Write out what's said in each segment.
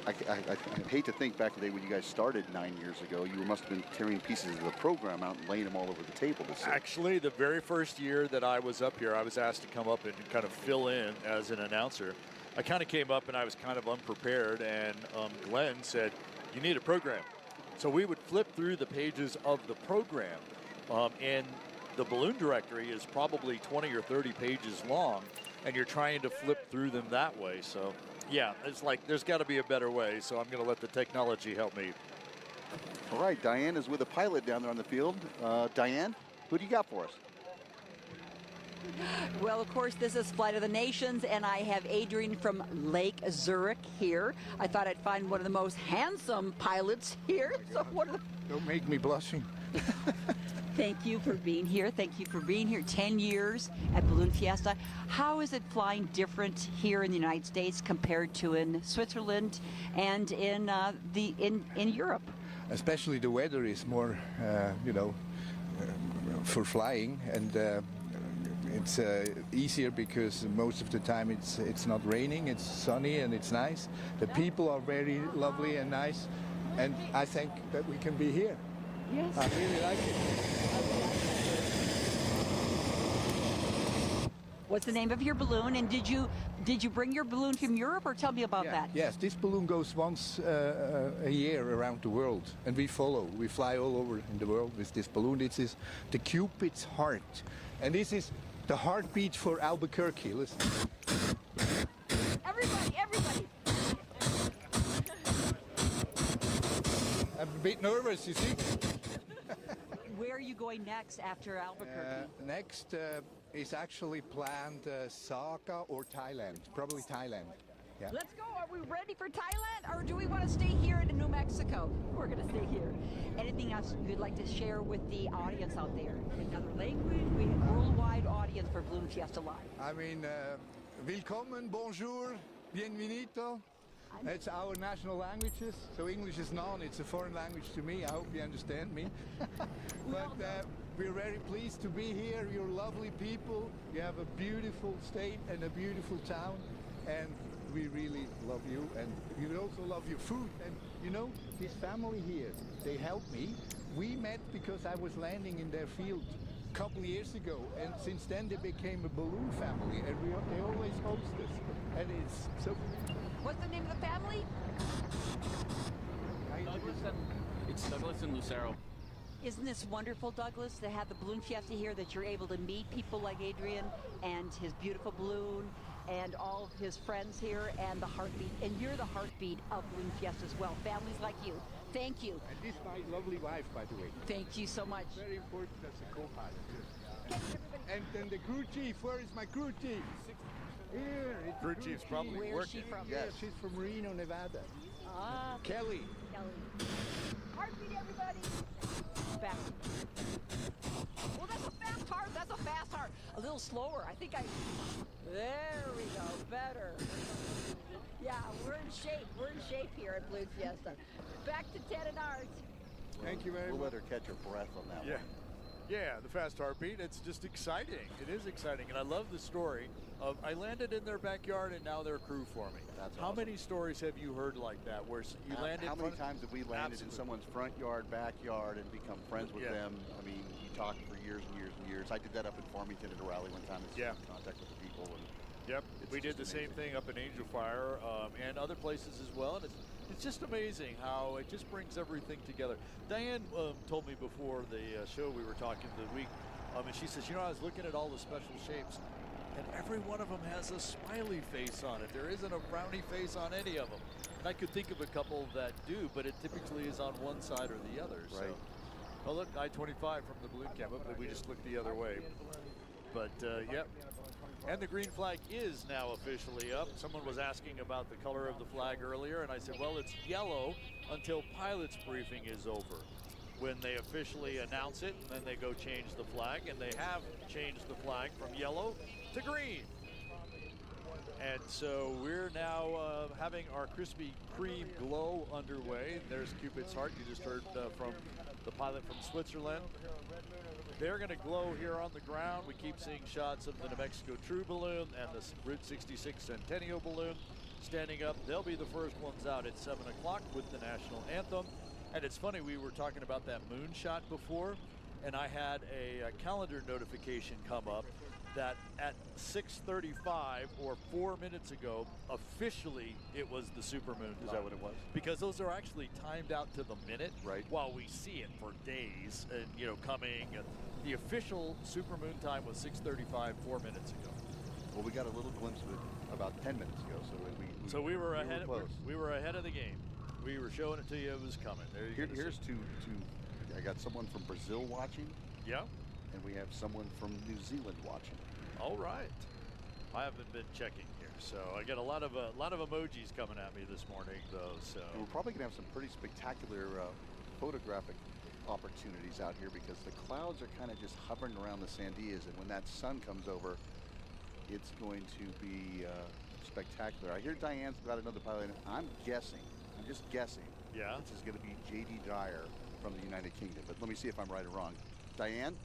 I hate to think back to the day when you guys started 9 years ago. You must have been tearing pieces of the program out and laying them all over the table to see. Actually, the very first year that I was up here, I was asked to come up and kind of fill in as an announcer. I kind of came up and I was kind of unprepared, and Glenn said, "You need a program." So we would flip through the pages of the program, and the balloon directory is probably 20 or 30 pages long, and you're trying to flip through them that way. So yeah, it's like there's got to be a better way, so I'm going to let the technology help me. All right, Diane is with a pilot down there on the field. Diane, who do you got for us? Well, of course, this is Flight of the Nations, and I have Adrian from Lake Zurich here. I thought I'd find one of the most handsome pilots here. So Don't make me blushing. Thank you for being here. Thank you for being here. 10 years at Balloon Fiesta. How is it flying different here in the United States compared to in Switzerland and in Europe? Especially the weather is more, for flying, and it's easier because most of the time it's not raining, it's sunny and it's nice. The people are very lovely and nice, and I think that we can be here. Yes. I really like it. What's the name of your balloon, and did you bring your balloon from Europe, or tell me about that? Yes, this balloon goes once a year around the world, and we fly all over in the world with this balloon. This is the Cupid's heart, and this is the heartbeat for Albuquerque. Listen. Everybody. I'm a bit nervous, you see. Where are you going next after Albuquerque? Next is actually planned Saga or Thailand, probably Thailand. Yeah. Let's go. Are we ready for Thailand, or do we want to stay here in New Mexico? We're going to stay here. Anything else you'd like to share with the audience out there? Another language? We have a worldwide audience for Balloon Fiesta Live. I mean, willkommen, bonjour, bienvenido. It's our national languages, so English is none. It's a foreign language to me. I hope you understand me. But we're very pleased to be here. You're lovely people. You have a beautiful state and a beautiful town, and we really love you. And we also love your food. And you know, this family here, they helped me. We met because I was landing in their field a couple of years ago, and since then they became a balloon family, and they always host us, and it's so. What's the name of the family? It's Douglas and Lucero. Isn't this wonderful, Douglas, to have the Balloon Fiesta here, that you're able to meet people like Adrian and his beautiful balloon and all of his friends here, and the heartbeat, and you're the heartbeat of Balloon Fiesta as well. Families like you. Thank you. And this is my lovely wife, by the way. Thank you so much. Very important as a co-pilot. And then the crew chief, where is my crew chief? Here. Crew chief's probably Where is she working. from? Yeah, she's from Reno, Nevada. Ah, Kelly. heartbeat, everybody. Back. Well, that's a fast heart. That's a fast heart. A little slower. I think there we go. Better. Yeah, we're in shape. We're in shape here at Balloon Fiesta. Back to Ted and Art. Thank you very We'll much. let her catch her breath on that one. Yeah, the fast heartbeat, it's just exciting. It is exciting, and I love the story of I landed in their backyard and now they're crew for me. That's How awesome. many stories have you heard like that, where you landed How in many front times have we landed Absolutely. in someone's front yard, backyard, and become friends with Yeah. them? I mean, you talk for years and years and years. I did that up in Farmington at a rally one time and stayed Yeah. in contact with the people. And Yep, It's we did just the same amazing. thing up in Angel Fire and other places as well, and it's just amazing how it just brings everything together. Diane told me before the show, we were talking the week, and she says, you know, I was looking at all the special shapes, and every one of them has a smiley face on it. There isn't a frowny face on any of them. And I could think of a couple that do, but it typically is on one side or the other. Right. So, well, look, I-25 from the balloon camp, but we just looked the other way. But, yep. And the green flag is now officially up. Someone was asking about the color of the flag earlier, and I said, well, it's yellow until pilot's briefing is over, when they officially announce it, and then they go change the flag, and they have changed the flag from yellow to green. And so we're now having our Krispy Kreme glow underway. There's Cupid's heart. You just heard from the pilot from Switzerland. They're going to glow here on the ground. We keep seeing shots of the New Mexico True balloon and the Route 66 Centennial balloon. standing up. They'll be the first ones out at 7 o'clock with the national anthem. And it's funny, we were talking about that moonshot before, and I had a calendar notification come up that at 6:35 or 4 minutes ago, officially it was the supermoon. Is that what it was? Because those are actually timed out to the minute. Right. While we see it for days, and coming. The official supermoon time was 6:35 4 minutes ago. Well, we got a little glimpse of it about 10 minutes ago, so we were ahead. Close. We were ahead of the game. We were showing it to you. It was coming. Here's to I got someone from Brazil watching. Yeah. And we have someone from New Zealand watching. All right. I haven't been checking here, so I got a lot of emojis coming at me this morning, though. So and we're probably gonna have some pretty spectacular photographic opportunities out here because the clouds are kind of just hovering around the Sandias, and when that sun comes over, it's going to be spectacular. I hear Diane's got another pilot. I'm just guessing. Yeah. This is going to be J.D. Dyer from the United Kingdom, but let me see if I'm right or wrong. Diane?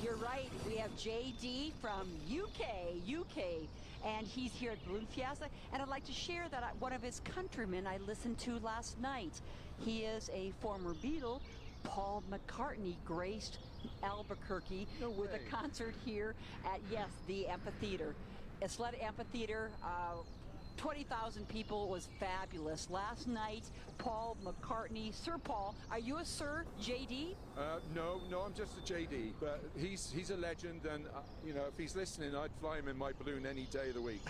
You're right. We have JD from UK, and he's here at Balloon Fiesta. And I'd like to share that one of his countrymen I listened to last night. He is a former Beatle. Paul McCartney graced Albuquerque with a concert here at, the amphitheater. Isleta Amphitheater. 20,000 people. Was fabulous. Last night, Paul McCartney, Sir Paul, are you a Sir, JD? No, I'm just a JD, but he's a legend, and if he's listening, I'd fly him in my balloon any day of the week.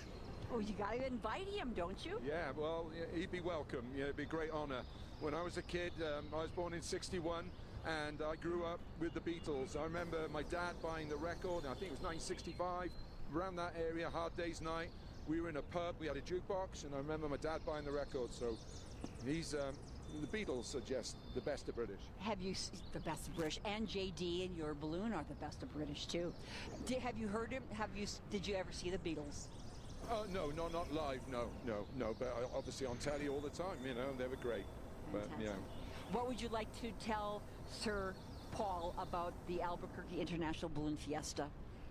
Oh, you got to invite him, don't you? Yeah, well, he'd be welcome. It'd be a great honor. When I was a kid, I was born in '61, and I grew up with the Beatles. I remember my dad buying the record, I think it was 1965, around that area, Hard Day's Night. We were in a pub, we had a jukebox, and I remember my dad buying the record. So he's, the Beatles are just the best of British. Have you, the best of British, and JD and your balloon are the best of British too. Have you heard him? Did you ever see the Beatles? No, not live, no, but obviously on telly all the time, they were great. Fantastic. But, What would you like to tell Sir Paul about the Albuquerque International Balloon Fiesta?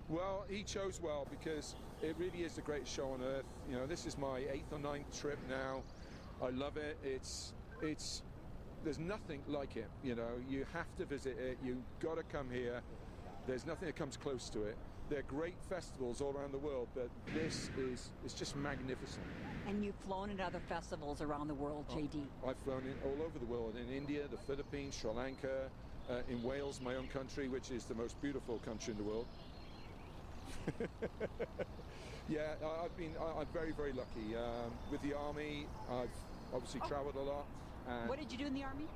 Well, he chose well because it really is the greatest show on earth. This is my 8th or 9th trip now. I love it. There's nothing like it. You have to visit it. You've got to come here. There's nothing that comes close to it. There are great festivals all around the world, but this is just magnificent. And you've flown in other festivals around the world, JD. I've flown in all over the world, in India, the Philippines, Sri Lanka, in Wales, my own country, which is the most beautiful country in the world. Yeah, I'm very, very lucky. With the Army, I've obviously traveled a lot. And what did you do in the Army?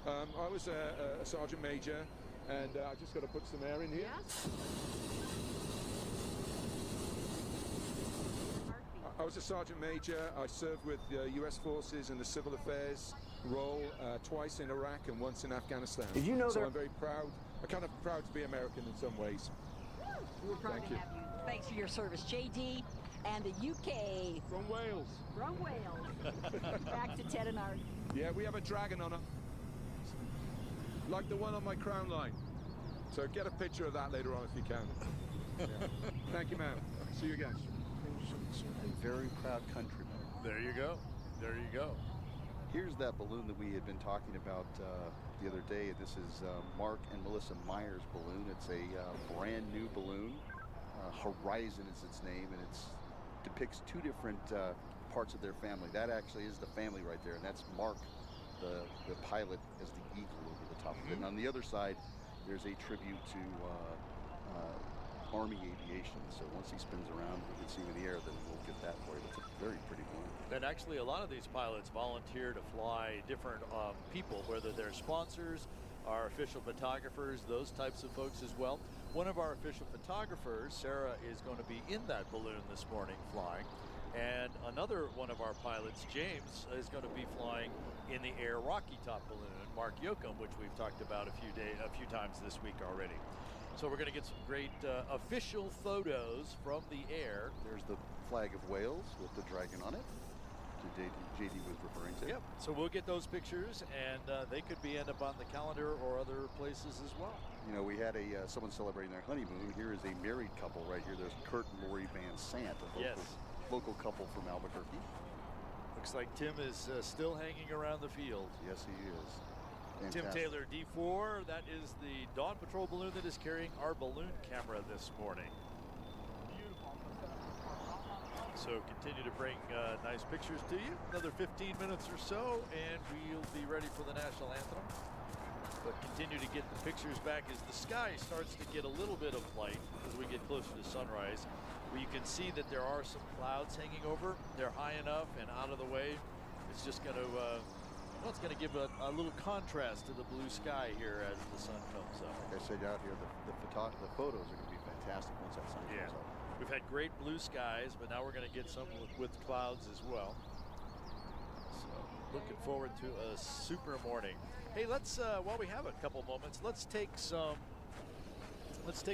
I was a sergeant major, and I just got to put some air in here. Yes. I was a sergeant major. I served with the U.S. forces in the civil affairs role twice in Iraq and once in Afghanistan. Did you know so I'm very proud. I'm kind of proud to be American in some ways. We're proud to have you. Thanks for your service, JD, and the UK. From Wales. From Wales. Back to Ted and Art. Yeah, we have a dragon on it, like the one on my crown line. So get a picture of that later on if you can. Yeah. Thank you, ma'am. See you again. A very proud countryman. There you go. There you go. Here's that balloon that we had been talking about the other day. This is Mark and Melissa Meyer's balloon. It's a brand new balloon. Horizon is its name, and it depicts two different parts of their family. That actually is the family right there, and that's Mark, the pilot, as the eagle over the top of it. And on the other side, there's a tribute to Army aviation. So once he spins around, we can see him in the air, then we'll get that for you. It's a very pretty balloon. And actually, a lot of these pilots volunteer to fly different people, whether they're sponsors, our official photographers, those types of folks as well. One of our official photographers, Sarah, is going to be in that balloon this morning flying. And another one of our pilots, James, is going to be flying in the Air Rocky Top balloon, Mark Yoakum, which we've talked about a few times this week already. So we're going to get some great official photos from the air. There's the flag of Wales with the dragon on it. that JD was referring to. Yep. So we'll get those pictures, and they could end up on the calendar or other places as well. You know, we had someone celebrating their honeymoon. Here is a married couple right here. There's Kurt and Lori Van Sant, a local couple from Albuquerque. Looks like Tim is still hanging around the field. Yes, he is. Tim Fantastic. Taylor, D4. That is the Dawn Patrol balloon that is carrying our balloon camera this morning. So continue to bring nice pictures to you. Another 15 minutes or so, and we'll be ready for the national anthem. But continue to get the pictures back as the sky starts to get a little bit of light as we get closer to sunrise. Where you can see that there are some clouds hanging over. They're high enough and out of the way. It's just going to, well, it's going to give a little contrast to the blue sky here as the sun comes up. Like I said out here, the photos are going to be fantastic once that sun comes up. We've had great blue skies, but now we're going to get some with clouds as well. So looking forward to a super morning. Hey, let's while we have a couple moments, let's take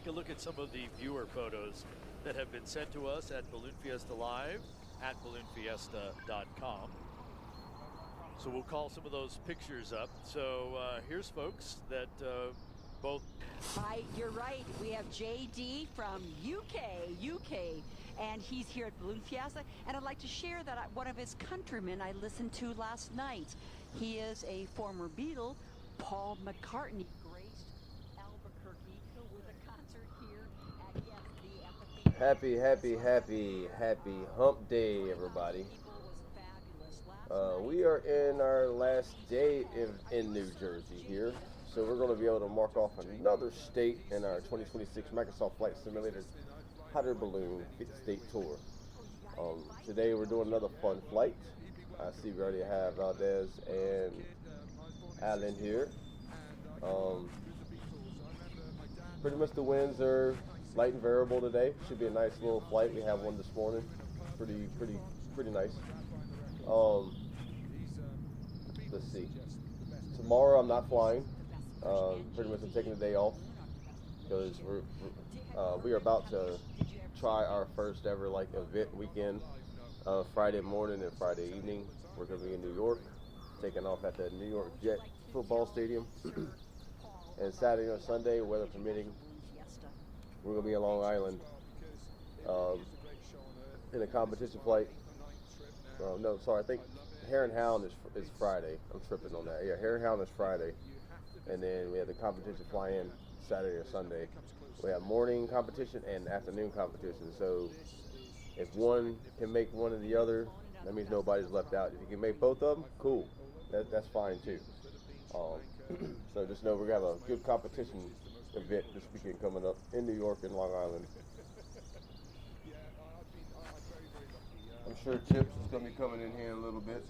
a look at some of the viewer photos that have been sent to us at Balloon Fiesta Live at balloonfiesta.com. So we'll call some of those pictures up. So here's folks that both. Hi, you're right. We have JD from UK, and he's here at Balloon Fiesta. And I'd like to share that one of his countrymen I listened to last night. He is a former Beatle, Paul McCartney, graced Albuquerque with a concert here at the Happy hump day, everybody. We are in our last day in New Jersey here. So we're going to be able to mark off another state in our 2026 Microsoft Flight Simulator Hot Air Balloon 50 State Tour. Today we're doing another fun flight. I see we already have Valdez and Alan here. Pretty much the winds are light and variable today. Should be a nice little flight. We have one this morning. Pretty nice. Let's see. Tomorrow I'm not flying. Pretty much I'm taking the day off because we are about to try our first ever event weekend. Friday morning and Friday evening we're going to be in New York, taking off at the New York Jet football stadium. And Saturday or Sunday, weather permitting, we're going to be in Long Island in a competition flight. No, sorry, I think Hare and Hound is Friday. I'm tripping on that. Yeah, Hare and Hound is Friday. And then we have the competition fly in Saturday or Sunday. We have morning competition and afternoon competition. So if one can make one or the other, that means nobody's left out. If you can make both of them, cool. That's fine too. So just know we're going to have a good competition event this weekend coming up in New York and Long Island. I'm sure Chips is going to be coming in here in a little bit.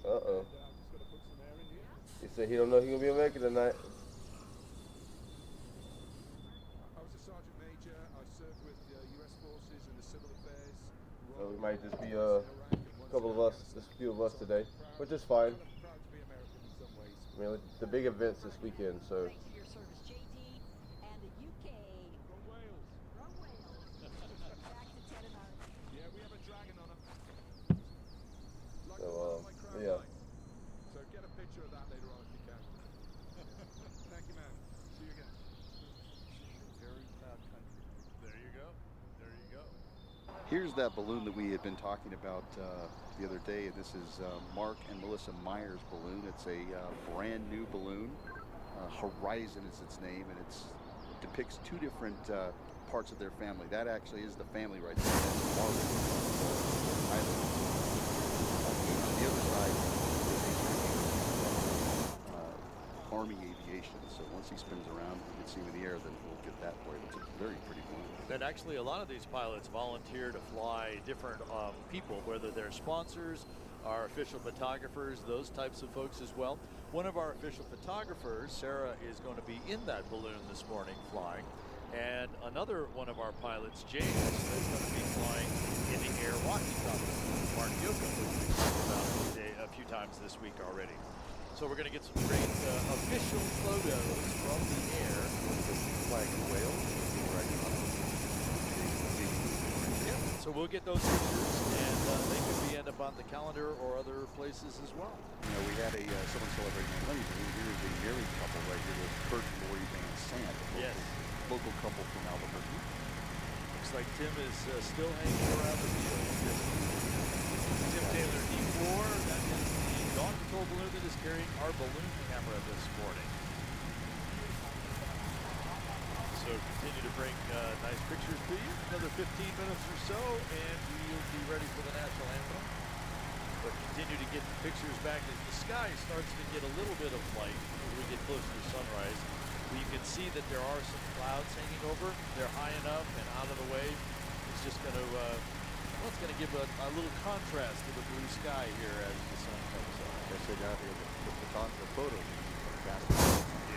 Uh-oh. He said he don't know he's going to be able to make it tonight. I was a sergeant major. I served with U.S. forces in the civil affairs. So we might just be a couple of us, just a few of us today, which is fine. I mean, the big events this weekend, so. So, yeah. So get a picture of that later on if you can. Thank you, man. See you again. Very proud country. There you go. There you go. Here's that balloon that we had been talking about the other day. This is Mark and Melissa Myers' balloon. It's a brand new balloon. Horizon is its name, and it depicts two different parts of their family. That actually is the family right there. That's Mark, on the other side is Army aviation. So once he spins around, you can see him in the air, then we'll get that for you. It's a very pretty balloon. That actually a lot of these pilots volunteer to fly different people, whether they're sponsors, our official photographers, those types of folks as well. One of our official photographers, Sarah, is going to be in that balloon this morning flying. And another one of our pilots, James, is going to be flying in the air walkie-talkie. Mark Yoko, who we've talked about a few times this week already. So we're going to get some great official photos from the air. Flag of Wales, right on. So we'll get those pictures, and they could end up on the calendar or other places as well. You know, we had someone celebrating a honeymoon. Here is a married couple right here with Kurt and Lori Van Sant, Yes. local couple from Albuquerque. Looks like Tim is still hanging around the field. Tim Taylor, D4. That is the Dawn Patrol balloon that is carrying our balloon camera this morning. So continue to bring nice pictures to you. Another 15 minutes or so, and we'll be ready for the national anthem. But continue to get the pictures back as the sky starts to get a little bit of light as we get closer to sunrise. You can see that there are some clouds hanging over. They're high enough and out of the way. It's just going to, well, it's going to give a little contrast to the blue sky here as the sun comes up. I said out here, the photos are fast.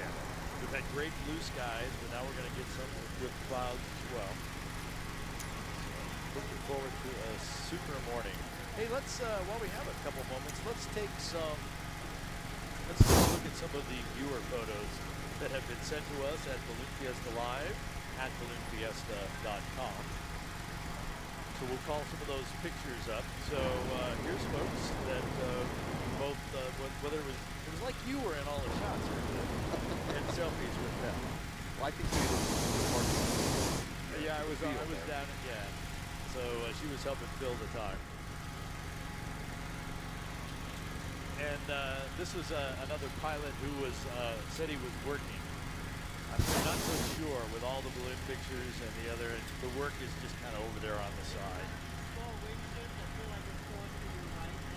Yeah. We've had great blue skies, but now we're going to get some with clouds as well. So looking forward to a super morning. Hey, let's, while we have a couple moments, let's take a look at some of the viewer photos that have been sent to us at Balloon Fiesta Live at balloonfiesta.com. So we'll call some of those pictures up. So here's folks that both, whether it was like you were in all the shots here today, and selfies with them. Well, I think we did. Yeah, I was down again. So she was helping fill the time. And this was another pilot who was said he was working. I'm not so sure with all the balloon pictures and the work is just kind of over there on the side.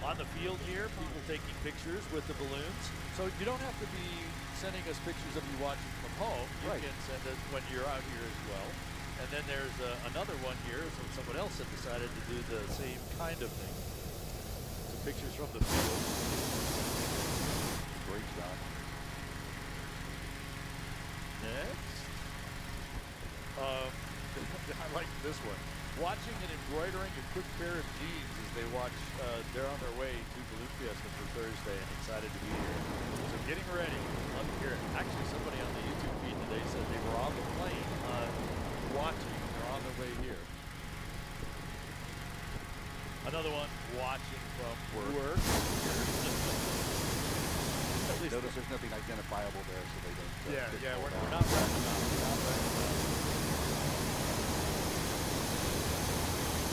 On the field here, people taking pictures with the balloons. So you don't have to be sending us pictures of you watching from home. You can send it when you're out here as well. And then there's another one here. So someone else had decided to do the same kind of thing. Some pictures from the field. Great shot. Next. I like this one. Watching and embroidering a quick pair of jeans as they watch, they're on their way to Balloon Fiesta for Thursday and excited to be here. So getting ready. Love to hear it. Actually, somebody on the YouTube feed today said they were on the plane watching. They're on their way here. Another one watching from work. Notice there's nothing identifiable there, so they don't. We're not wrapping up.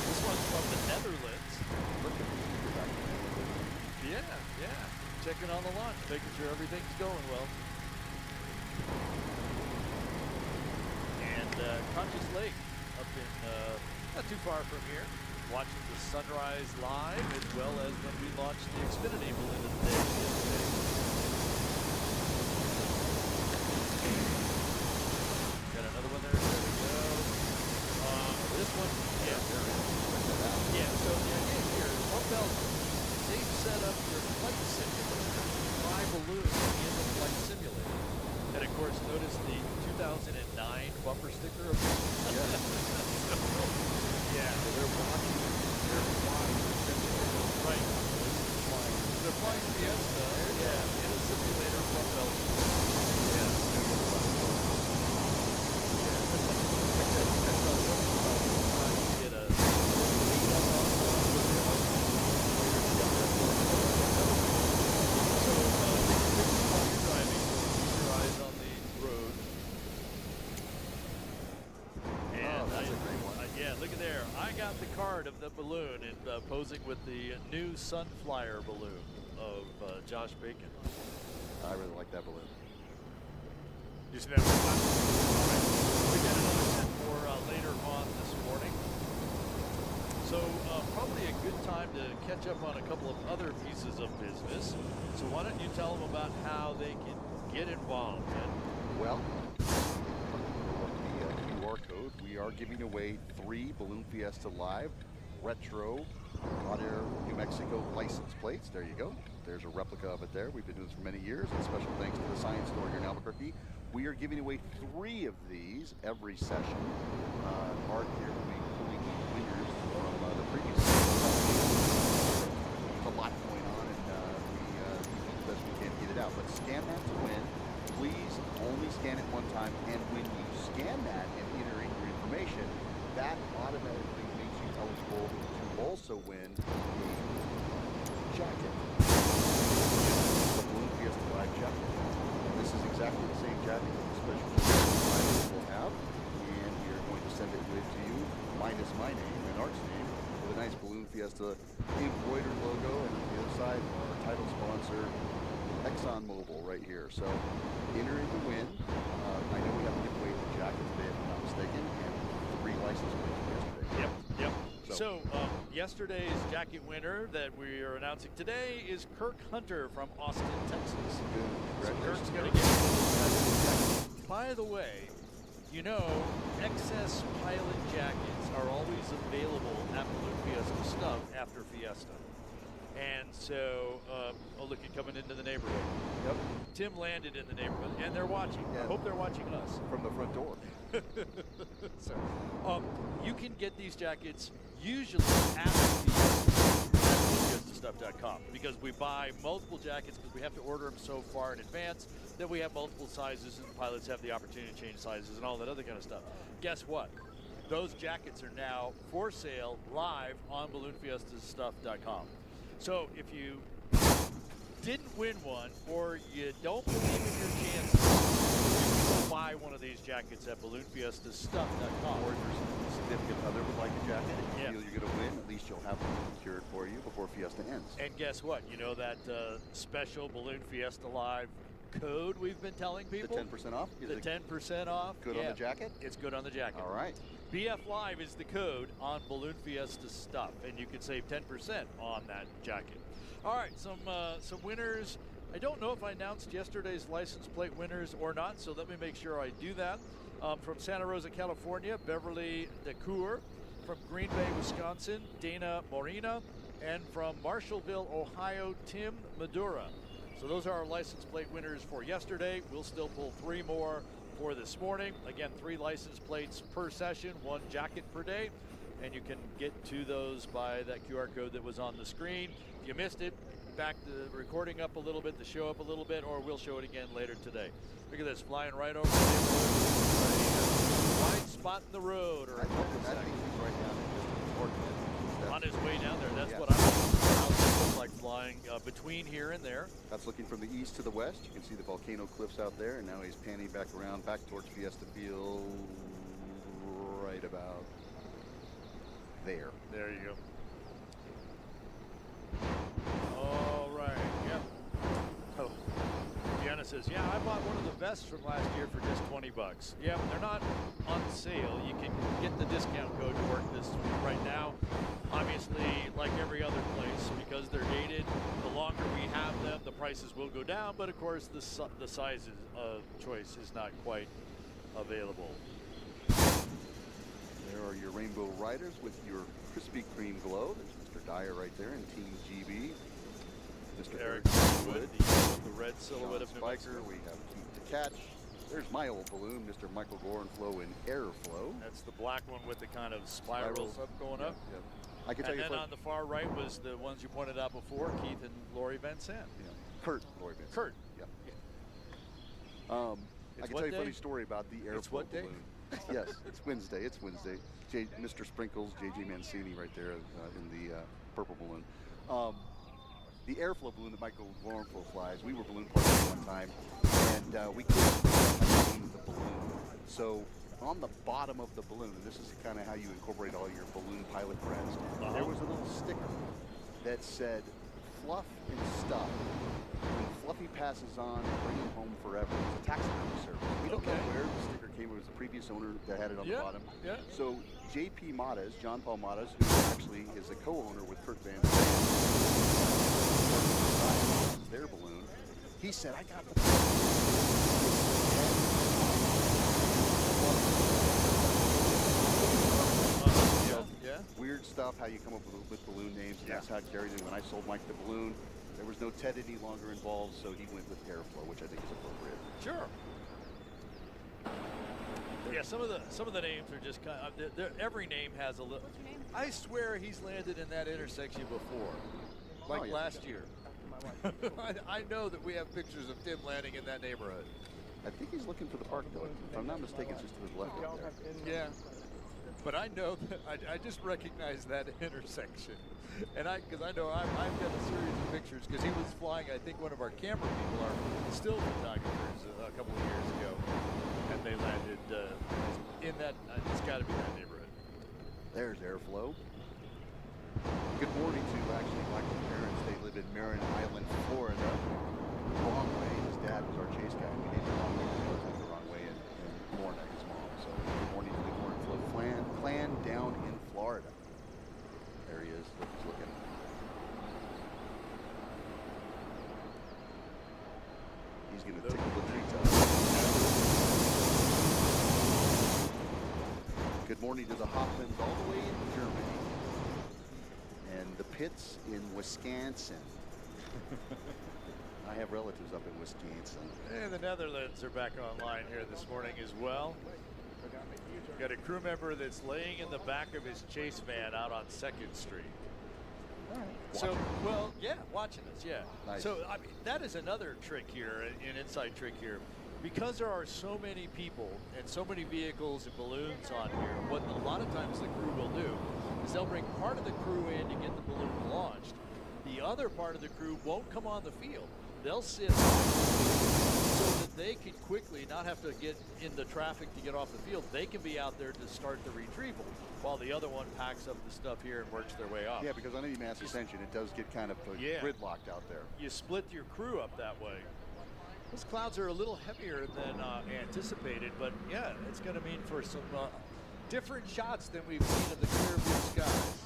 This one's from the Netherlands. Look at the Yeah. Checking on the launch, making sure everything's going well. And Conscious Lake up in not too far from here, watching the sunrise live as well as when we launched the Xfinity balloon of the day yesterday. Got another one there. There we go. This one, yeah. So the idea here is from Belgium, they've set up your flight simulator, fly balloons in the flight simulator. And of course, notice the 2009 bumper sticker of yeah. So they're watching. They're flying the simulator. Right. They're flying Fiesta. Yeah. In a simulator from Belgium. Yeah. Of the balloon and posing with the new Sunflyer balloon of Josh Bacon. I really like that balloon. You see that one? All right. We got another set for later on this morning. So probably a good time to catch up on a couple of other pieces of business. So why don't you tell them about how they can get involved? Well, the QR code. We are giving away 3 Balloon Fiesta Live retro hot air New Mexico license plates. There you go. There's a replica of it there. We've been doing this for many years, and special thanks to the Science Store here in Albuquerque. We are giving away 3 of these every session. Art here will be pulling winners from the previous session. There's a lot going on, and we do the best we can to get it out. But scan that to win. Please only scan it one time, and when you scan that and enter in your information, that automatically makes you eligible also win a jacket. The Balloon Fiesta Live jacket. This is exactly the same jacket that the special pilots will have, and we are going to send it with to you, minus my name and Art's name, with a nice Balloon Fiesta embroidered logo, and on the other side, our title sponsor, ExxonMobil, right here. So, enter to win. I know we have to give away the jacket today, if I'm not mistaken, and 3 license plates yesterday. Yep. So yesterday's jacket winner that we are announcing today is Kirk Hunter from Austin, Texas. So Kirk's going to get. By the way, you know, excess pilot jackets are always available at Balloon Fiesta stuff after Fiesta. And so, oh, look, you're coming into the neighborhood. Yep. Tim landed in the neighborhood, and they're watching. Yeah. I hope they're watching us. From the front door. So, you can get these jackets usually at FEISTA.com because we buy multiple jackets because we have to order them so far in advance that we have multiple sizes and pilots have the opportunity to change sizes and all that other kind of stuff. Guess what? Those jackets are now for sale live on BalloonFiestaStuff.com. So if you didn't win one or you don't believe in your chances, you can go buy one of these jackets at BalloonFiestaStuff.com. Or if your significant other would like a jacket, if you Yeah. feel you're going to win, at least you'll have one secured for you before Fiesta ends. And guess what? You know that special Balloon Fiesta Live code we've been telling The people? 10% off? Is The it 10% off. good on the jacket? It's good on the jacket. All right. BF Live is the code on Balloon Fiesta stuff, and you can save 10% on that jacket. All right, some winners. I don't know if I announced yesterday's license plate winners or not, so let me make sure I do that. From Santa Rosa, California, Beverly DeCour. From Green Bay, Wisconsin, Dana Morina. And from Marshallville, Ohio, Tim Madura. So those are our license plate winners for yesterday. We'll still pull 3 more for this morning. Again, 3 license plates per session, 1 jacket per day. And you can get to those by that QR code that was on the screen. If you missed it, back the recording up a little bit, the show up a little bit, or we'll show it again later today. Look at this, flying right over the neighborhood. Wide spot in the road, or I think that thing is right down in just important. on his way down there. That's Yeah. what I was like flying between here and there. That's looking from the east to the west. You can see the volcano cliffs out there, and now he's panning back around, back towards Fiesta Field, right about there. There you go. All right, yep. Oh, Deanna says, yeah, I bought one of the vests from last year for just $20. Yeah, they're not on sale. You can get the discount code to work this right now. Obviously, like every other place, because they're dated, the longer we have them, the prices will go down. But of course, the size choice is not quite available. There are your Rainbow Riders with your Krispy Kreme glow. There's Mr. Dyer right there in Team GB. Mr. Eric Wood, the red silhouette of New Spiker. Mexico. We have Keith to Catch. There's my old balloon, Mr. Michael Gorenflow in Airflow. That's the black one with the kind of spirals up going up. Yep. I can tell And you then on the far right was the ones you pointed out before, Keith and Lori Van Sant. Kurt Lori Benson. Kurt. Yep. It's I can what tell you day? a funny story about the Airflow It's what day? balloon. Yes, it's Wednesday. It's Wednesday. Mr. Sprinkles, JJ Mancini right there in the purple balloon. The Airflow balloon that Michael Gorenflow flies, we were balloon partners one time, and we couldn't clean the balloon. So on the bottom of the balloon, and this is kind of how you incorporate all your balloon pilot friends, there was a little sticker that said, "Fluff and stuff. When Fluffy passes on, bring him home forever." It's a taxidermy service. We don't know where the sticker came. It was the previous owner that had it on the bottom. Yeah. So J.P. Matas, John Paul Matas, who actually is a co-owner with Kurt Van Sant, their balloon, he said, "I got the Yeah. weird stuff, how you come up with balloon names, and that's how it carried in. When I sold Mike the balloon, there was no Ted any longer involved, so he went with Airflow, which I think is appropriate. Sure. Yeah, some of the names are just kind of, every name has a little. I swear he's landed in that intersection before, like last year. I know that we have pictures of Tim landing in that neighborhood. I think he's looking for the park, though. If I'm not mistaken, it's just to the left up there. Yeah. But I know that I just recognize that intersection, and because I know I've got a series of pictures because he was flying. I think one of our camera people are still photographers a couple of years ago, and they landed in that. It's got to be that neighborhood. There's airflow. Good morning to actually Michael's parents. They live in Marin Island, Florida. Wrong way. His dad was our chase guy. We named him wrong way. He was the wrong way in Florida, his mom. So good morning to the Cornflow clan down in Florida. There he is. Look, he's looking. He's going to tickle the treetops. Good morning to the Hoffmans all the way in Germany. And the pits in Wisconsin. I have relatives up in Wisconsin. And the Netherlands are back online here this morning as well. Got a crew member that's laying in the back of his chase van out on 2nd Street. So, well, yeah, watching us, yeah. Nice. So, I mean, that is another trick here, an inside trick here. Because there are so many people and so many vehicles and balloons on here, what a lot of times the crew will do is they'll bring part of the crew in to get the balloon launched. The other part of the crew won't come on the field. They'll sit so that they can quickly not have to get into traffic to get off the field. They can be out there to start the retrieval while the other one packs up the stuff here and works their way off. Yeah, because on any mass ascension, it does get kind of gridlocked out there. You split your crew up that way. Those clouds are a little heavier than anticipated, but yeah, it's going to mean for some different shots than we've seen of the clear blue skies.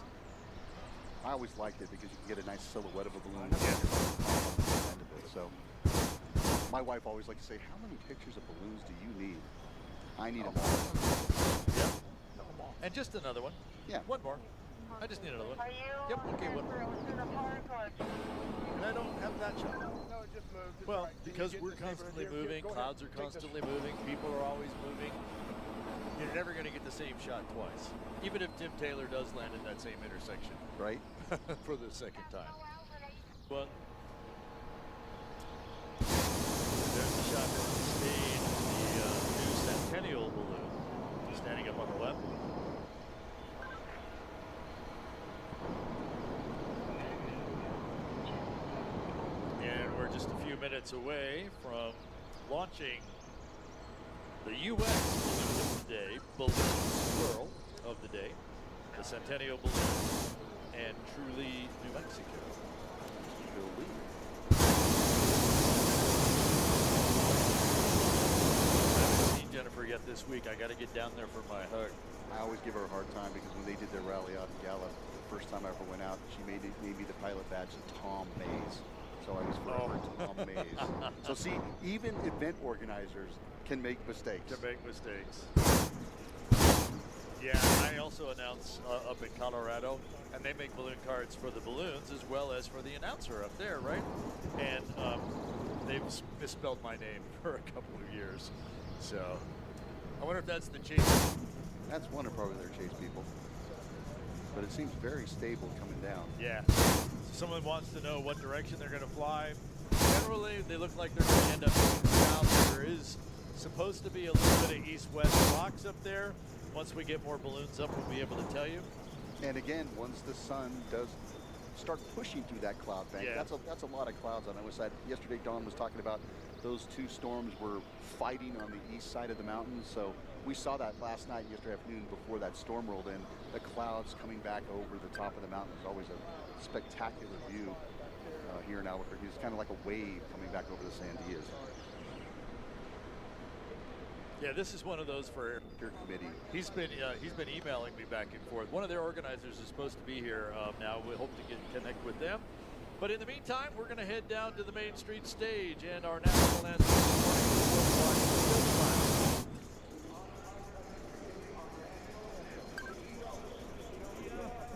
I always liked it because you can get a nice silhouette of a balloon. So my wife always liked to say, how many pictures of balloons do you need? I need them all. Yep. And just another one. Yeah. One more. I just need another one. Are you Yep, okay, one more. And I don't have that shot. No, it just moved. Well, because we're constantly moving, clouds are constantly moving, people are always moving. You're never going to get the same shot twice. Even if Tim Taylor does land in that same intersection. Right? For the second time. One. There's the shot from the stage, the new Centennial balloon, standing up on the left. And we're just a few minutes away from launching the U.S. balloon of the day, balloon swirl of the day, the Centennial balloon, and truly New Mexico. Jennifer yet this week. I got to get down there for my hug. I always give her a hard time because when they did their rally out in Gallup, the first time I ever went out, she made me the pilot badge of Tom Mays. So I was forever Tom Mays. So see, even event organizers can make mistakes. Yeah, I also announce up in Colorado, and they make balloon cards for the balloons as well as for the announcer up there, right? And they've misspelled my name for a couple of years. So I wonder if that's the chase. That's one of probably their chase people. But it seems very stable coming down. Yeah. Someone wants to know what direction they're going to fly. Generally, they look like they're going to end up going south. There is supposed to be a little bit of east-west rocks up there. Once we get more balloons up, we'll be able to tell you. And again, once the sun does start pushing through that cloud bank, yeah. that's a lot of clouds on the west side. Yesterday, Dawn was talking about those two storms were fighting on the east side of the mountains. So we saw that last night, yesterday afternoon, before that storm rolled in. The clouds coming back over the top of the mountain is always a spectacular view here in Albuquerque. It's kind of like a wave coming back over the Sandias. Yeah, this is one of those for your committee. He's been emailing me back and forth. One of their organizers is supposed to be here now. We hope to connect with them. But in the meantime, we're going to head down to the Main Street stage and our national anthem this morning.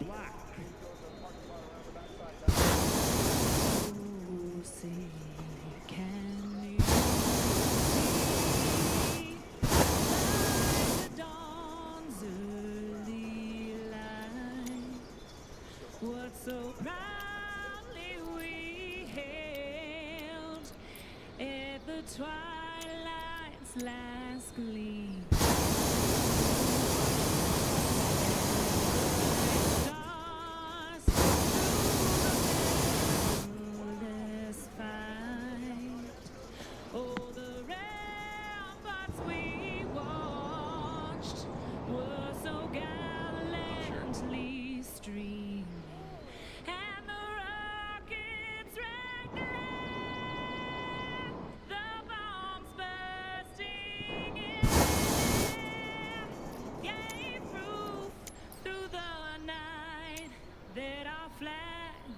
Black. Oh, say, can you see by the dawn's early light what so proudly we hailed at the twilight's last gleam?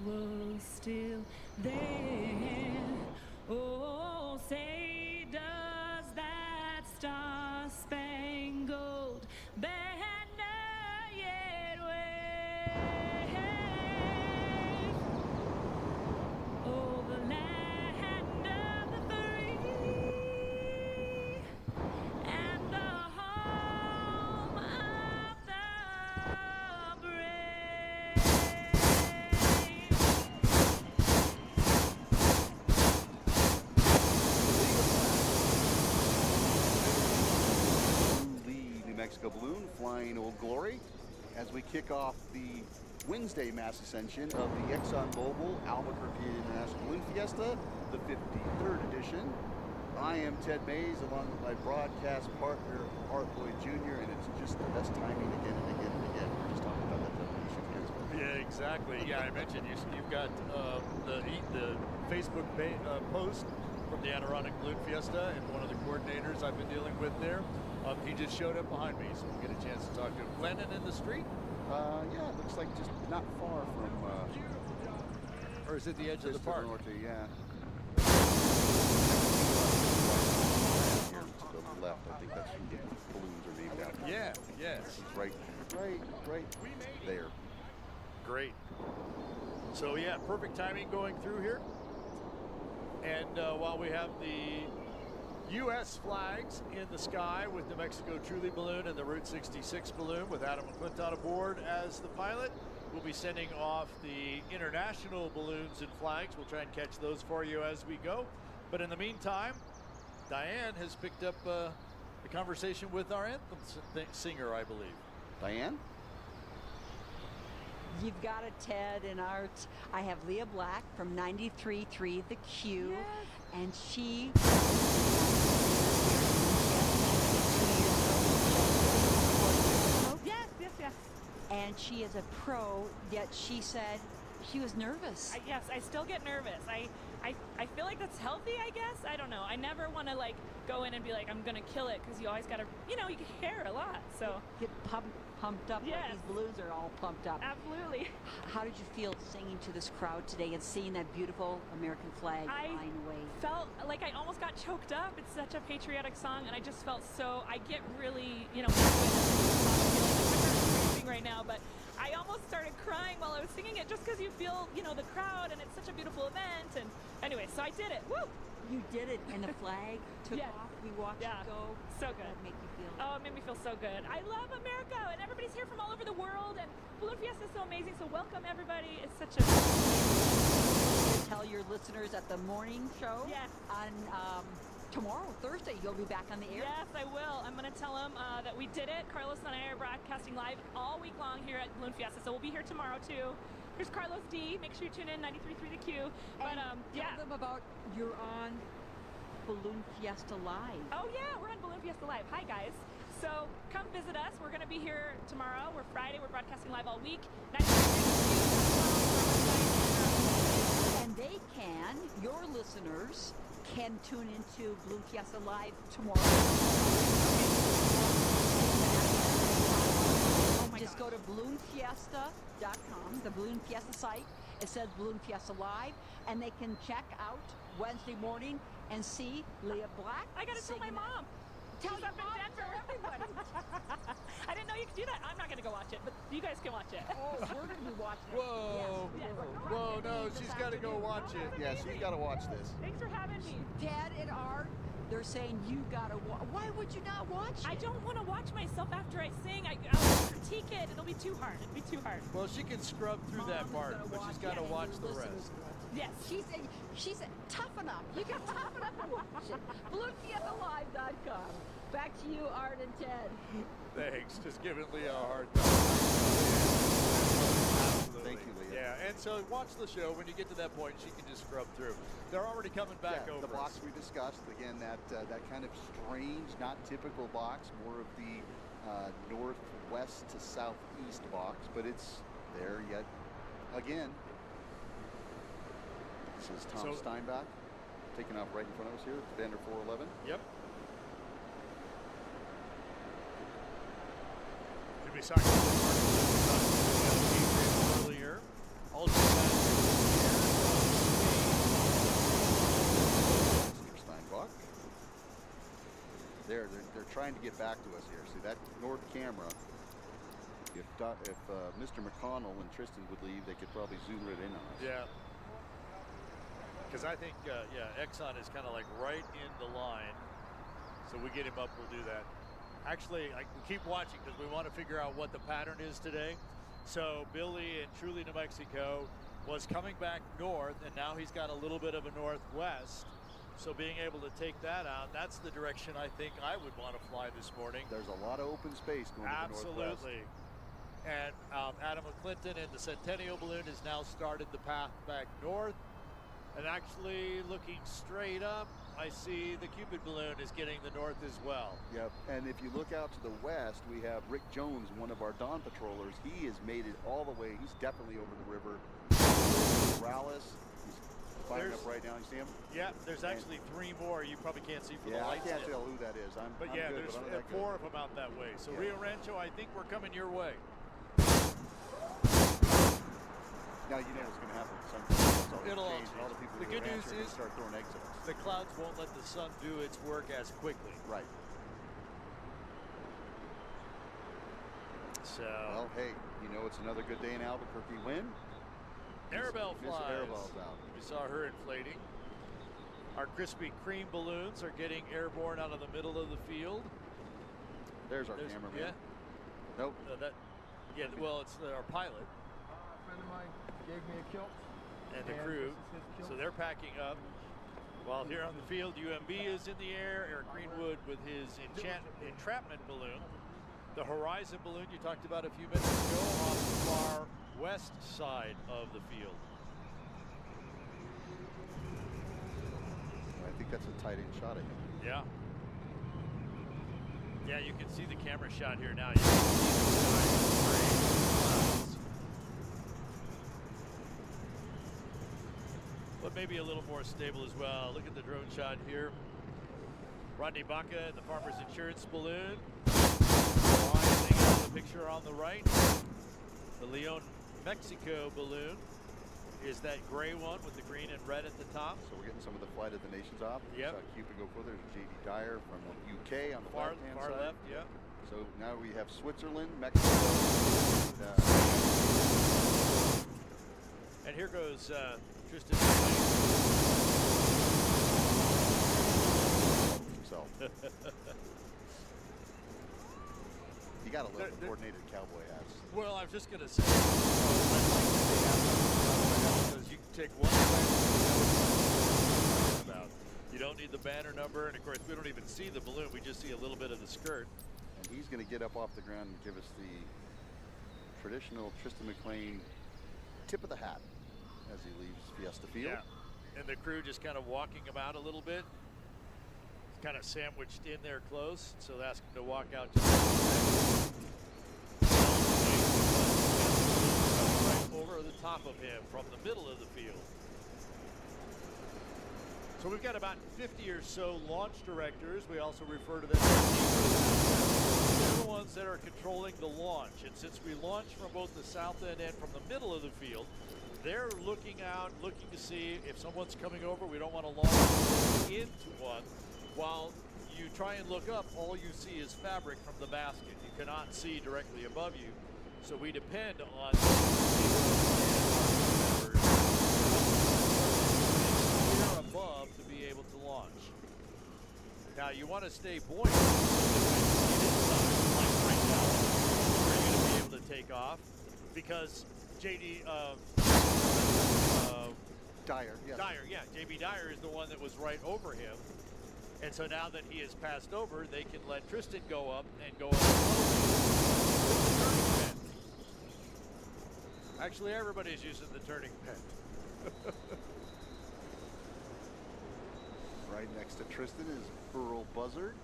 was still there. Oh, say does that star-spangled banner yet wave over land of the free and the home of the brave. Lee, New Mexico balloon flying Old Glory as we kick off the Wednesday mass ascension of the ExxonMobil Albuquerque International Balloon Fiesta, the 53rd edition. I am Ted Mays along with my broadcast partner Art Lloyd Jr. and it's just the best timing again and again and again. We're just talking about that definition. Yeah, exactly. Yeah, I mentioned you've got the Facebook post from the Adirondack Balloon Fiesta, and one of the coordinators I've been dealing with there, he just showed up behind me, so we'll get a chance to talk to him. Landon in the street? Yeah, it looks like just not far from Or is it the edge of the Vista park? Norte, yeah. Here to the left, I think that's where the balloons are named after. Yeah, yes. It's right there. Great. So yeah, perfect timing going through here. And while we have the U.S. flags in the sky with the Mexico Truly balloon and the Route 66 balloon with Adam McClintock aboard as the pilot, we'll be sending off the international balloons and flags. We'll try and catch those for you as we go. But in the meantime, Diane has picked up the conversation with our anthem singer, I believe. Diane? You've got it, Ted and Art. I have Leah Black from 93.3 The Q, and she. Yes. And she is a pro, yet she said she was nervous. Yes, I still get nervous. I feel like that's healthy, I guess. I don't know. I never want to like go in and be like, I'm gonna kill it, because you always gotta, you care a lot. So Get pumped up. Yes. Like these balloons are all pumped up. absolutely. How did you feel singing to this crowd today and seeing that beautiful American flag I flying away? felt like I almost got choked up. It's such a patriotic song, and I just felt so. I get really, right now, but I almost started crying while I was singing it, just because you feel, the crowd, and it's such a beautiful event. And anyway, so I did it. Woo! You did it, and the flag took Yes. off. We watched Yeah. it go. So How did good. that make you feel? Oh, it made me feel so good. I love America, and everybody's here from all over the world, and Balloon Fiesta is so amazing, so welcome everybody. It's such a... Tell your listeners at the morning show Yes. on tomorrow, Thursday, you'll be back on the air. Yes, I will. I'm going to tell them that we did it. Carlos and I are broadcasting live all week long here at Balloon Fiesta, so we'll be here tomorrow, too. Here's Carlos D. Make sure you tune in, 93.3 The Q. But, And yeah. tell them about you're on Balloon Fiesta Live. Oh, yeah, we're on Balloon Fiesta Live. Hi, guys. So come visit us. We're going to be here tomorrow. We're Friday. We're broadcasting live all week. 93.3 And they can, your listeners, can tune into Balloon Fiesta Live tomorrow. Just go to balloonfiesta.com, the Balloon Fiesta site. It says Balloon Fiesta Live, and they can check out Wednesday morning and see Leah Black. I got to tell my mom. Tell She's your up in mom, Denver. tell everybody. I didn't know you could do that. I'm not going to go watch it, but you guys can watch it. Oh, we're going to be watching it. Whoa. Yes. Whoa, no, she's got to go watch it. Yeah, she's got to watch this. Thanks for having me. Dad and Art, they're saying you got to watch. Why would you not watch it? I don't want to watch myself after I sing. I'll critique it. It'll be too hard. It'll be too hard. Well, she can scrub through that Mom is part, gonna but she's got to it, watch and the your rest. listeners will. Yes. She said, toughen up. You can toughen up and watch it. BalloonFiestaLive.com. Back to you, Art and Ted. Thanks. Just giving Leah a hard time. Absolutely. Thank you, Leah. Yeah, and so watch the show. When you get to that point, she can just scrub through. They're already coming back Yeah, over the box us. we discussed, again, that kind of strange, not typical box, more of the northwest to southeast box, but it's there yet again. This is Tom Steinbach taking off right in front of us here, Vander 411. Yep. Should be talking earlier. Also, there. They're trying to get back to us here. See that north camera? If Mr. McConnell and Tristan would leave, they could probably zoom it in on us. Yeah. Because I think, yeah, Exxon is kind of like right in the line. So we get him up, we'll do that. Actually, we keep watching because we want to figure out what the pattern is today. So Billy in Truly, New Mexico was coming back north, and now he's got a little bit of a northwest. So being able to take that out, that's the direction I think I would want to fly this morning. There's a lot of open space going to the northwest. Absolutely. And Adam McClinton in the Centennial balloon has now started the path back north. And actually looking straight up, I see the Cupid balloon is getting the north as well. Yep, and if you look out to the west, we have Rick Jones, one of our Dawn patrollers. He has made it all the way. He's definitely over the river. Morales, he's firing up right now. You see him? Yeah, there's actually 3 more. You probably can't see from the I lights. can't tell who that is. But I'm yeah, good, there's but I'm not 4 good. of them out that way. So Yeah. Rio Rancho, I think we're coming your way. Now you know what's going to happen. It'll all change. change. All the people The who good are news is start throwing eggs at us. the clouds won't let the sun do its work as quickly. Right. So. Well, hey, you know it's another good day in Albuquerque. Win. Arabelle Miss flies. Arabelle's out. We saw her inflating. Our Krispy Kreme balloons are getting airborne out of the middle of the field. There's our cameraman. Yeah. Nope. Yeah, well, it's our pilot. A friend of mine gave me a kilt. And the crew. This is his kilt. So they're packing up. While here on the field, UMB is in the air. Eric Greenwood with his entrapment balloon. The Horizon balloon you talked about a few minutes ago off the far west side of the field. I think that's a tight end shot of him. Yeah. Yeah, you can see the camera shot here now. You can see the sky is gray clouds. But maybe a little more stable as well. Look at the drone shot here. Rodney Baca in the Farmers Insurance balloon. Rising out of the picture on the right. The Leon, Mexico balloon is that gray one with the green and red at the top. So we're getting some of the Flight of the Nations off. Yep. Saw Cupid go further. There's J.D. Dyer from the UK on the Far left-hand side. left, yeah. So now we have Switzerland, Mexico, and here goes Tristan himself. You gotta love the coordinated cowboy hats. Well, I was just gonna say, I'd like to see that because you can take one about. You don't need the banner number, and of course we don't even see the balloon. We just see a little bit of the skirt. And he's gonna get up off the ground and give us the traditional Tristan McLean tip of the hat as he leaves Fiesta Field. Yeah, and the crew just kind of walking him out a little bit. Kind of sandwiched in there close, so ask him to walk out just a little bit. Right over the top of him from the middle of the field. So we've got about 50 or so launch directors. We also refer to them as they're the ones that are controlling the launch. And since we launch from both the south end and from the middle of the field, they're looking out, looking to see if someone's coming over. We don't want to launch into one. While you try and look up, all you see is fabric from the basket. You cannot see directly above you. So we depend on here above to be able to launch. Now you want to stay buoyant so that when you get inside, like right now, where you're going to be able to take off. Because JD Dyer, yes. Dyer, yeah, JB Dyer is the one that was right over him. And so now that he has passed over, they can let Tristan go up and go up with the turning pin. Actually, everybody's using the turning pin. Right next to Tristan is Burl Buzzard.